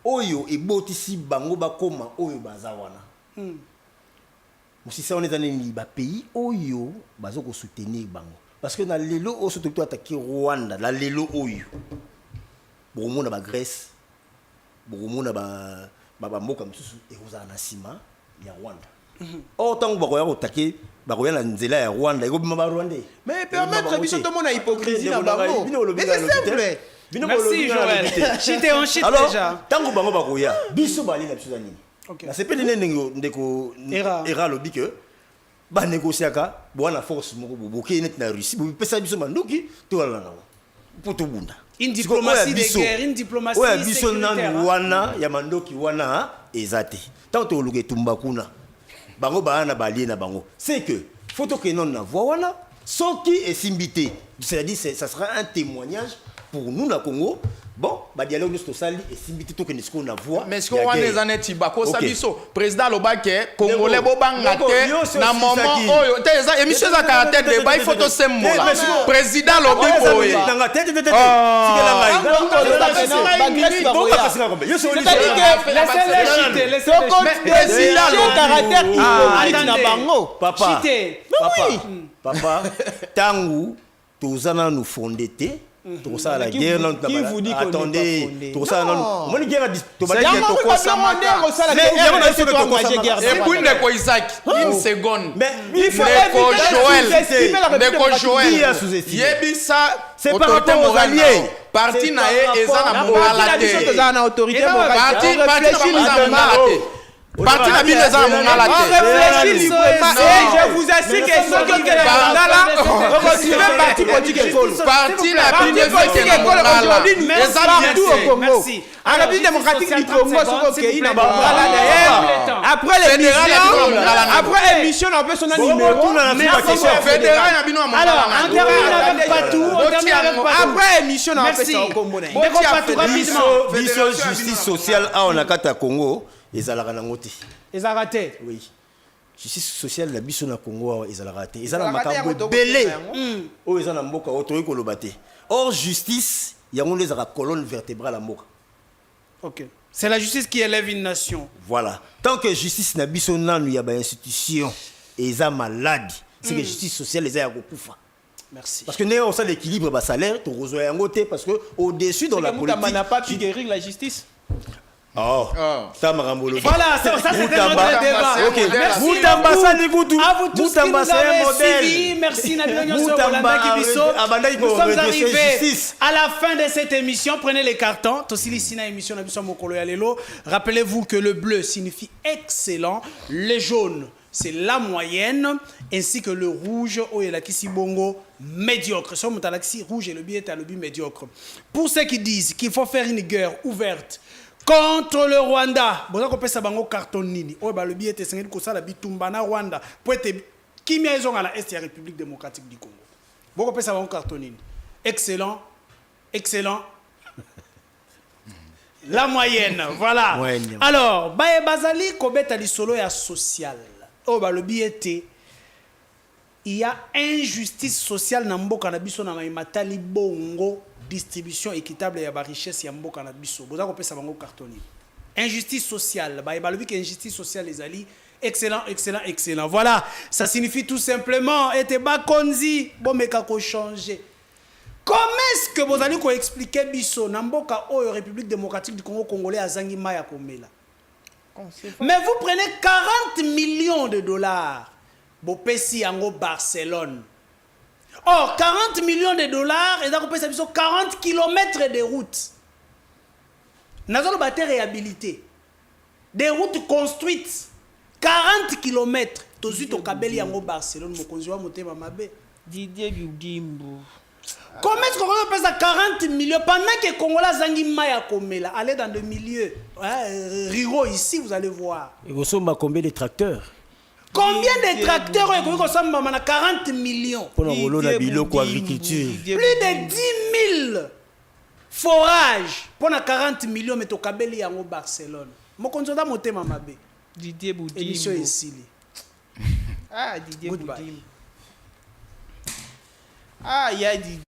Oyo ebotisi bango ba koma oyo bazawana. Musisa on est dans les pays oyo bazoko soutenir bango parce que dans lelo o surtout attaquer Rwanda la lelo oyo bomo na ba Grèce bomo na ba mboka msusu e kozana sima ya Rwanda autant ba koya attaquer ba koya na nzela ya Rwanda eko bima ba Rwandais mais permettre biso to mona hypocrisie na bango mais c'est simple. Merci Joël. Chité on chite déjà. Tango bango ba koya biso bali na biso nini. Na c'est pas ndeko era lobby que ba négociaka bona force moko boboke net na Russie bo pesa biso mandoki to wala na pour to bunda une diplomatie de guerre une diplomatie biso na wana ya mandoki wana ezate tant to luge tumba kuna bango ba na balie na bango c'est que photo que non na voix wana soki esimbité c'est-à-dire ça sera un témoignage pour nous na Congo. Bon, bah dialogue nous sali et simbi tout que nous qu'on a voix. Mais ce qu'on a des années tibako sabiso président Lobake congolais bobanga te na moment oyo te eza émission za caractère de ba photo sembola président Lobiko oyo na tête de tête papa tangu tozana nous fondete tout ça la guerre non attendez tout ça non moi guerre to ba to ko samaka et puis Ndeko Isaac une seconde mais il faut Ndeko Joël yebisa c'est par rapport aux alliés parti na eza na mongala te parti na bino eza na mongala te réfléchis librement et je vous assure que soki ke mongala reconstruire parti politique école parti na bino eza na mongala eza partout au Congo en République démocratique du Congo soki na mongala d'ailleurs après après émission on peut son numéro fédéral na bino na mongala alors on termine avec Patou après émission on peut ça au Congo biso justice sociale a on a kata Congo ezalaka nango te ezalaka te oui justice sociale la biso na Congo ezalaka te ezala makambo belé o ezala mboka otoyi koloba te or justice yango ezala colonne vertébrale la mboka. OK, c'est la justice qui élève une nation. Voilà, tant que justice na biso nanu ya ba institution eza malade c'est que justice sociale eza ya kokufa. Merci. Parce que nous avons l'équilibre bas salaire to rezoya yango te parce que au-dessus dans la politique on n'a pas pu guérir la justice. Oh, ça m'a remboursé. Voilà, ça c'était notre débat. Ok, merci. Moutamba ça l'écoute. À vous tous qui nous avez suivis. Merci Nabil Nyonso Bolanda Kibiso. Nous sommes arrivés à la fin de cette émission. Prenez les cartons. Tosili Sina émission Nabiso Mokolo Yalelo. Rappelez-vous que le bleu signifie excellent, le jaune c'est la moyenne, ainsi que le rouge, Oyelakisi Bongo, médiocre. Sur Moutalaxi, rouge et le billet est à le but médiocre. Pour ceux qui disent qu'il faut faire une guerre ouverte contre le Rwanda. Boza ko pesa bango carton nini. O ba le bi ete sengeli ko sala bitumba na Rwanda. Po ete kimia ezonga na Est ya République démocratique du Congo. Boko pesa bango carton nini. Excellent. Excellent. La moyenne, voilà. Moyenne. Alors, baye bazali kobeta lisolo ya social. O ba le bi ete il y a injustice sociale na mboka na biso na matali bongo distribution équitable ya ba richesse ya mboka na biso. Boza ko pesa bango cartoni. Injustice sociale, ba balobi que injustice sociale les ali excellent excellent excellent. Voilà, ça signifie tout simplement ete bakonzi bomeka ko changer. Comment est-ce que vous allez expliquer biso na mboka oyo République démocratique du Congo congolais azangi maya komela? Mais vous prenez 40 millions de dollars. Bopesi yango Barcelone. Or, 40 millions de dollars, et donc 40 km de routes. Nous avons réhabilité. Des routes construites. 40 km. Tozu to kabeli yango Barcelone. Mokonziwa motema mabe. Didier Budimbu. Comment est-ce qu'on peut passer 40 millions pendant que Congolais zangi maya komela? Allez dans le milieu. Riro ici, vous allez voir. Et vous sommes à combien de tracteurs? Combien de tracteurs ont 40 millions? Pour la agriculture. Plus de 10 000 forages pour 40 millions mais to kabeli yango Barcelone. Mokonzoda motema mabe. Didier Budimbu. Émission ici. Ah, Didier Goodbye. Budimbu. Ah, il y a Didier.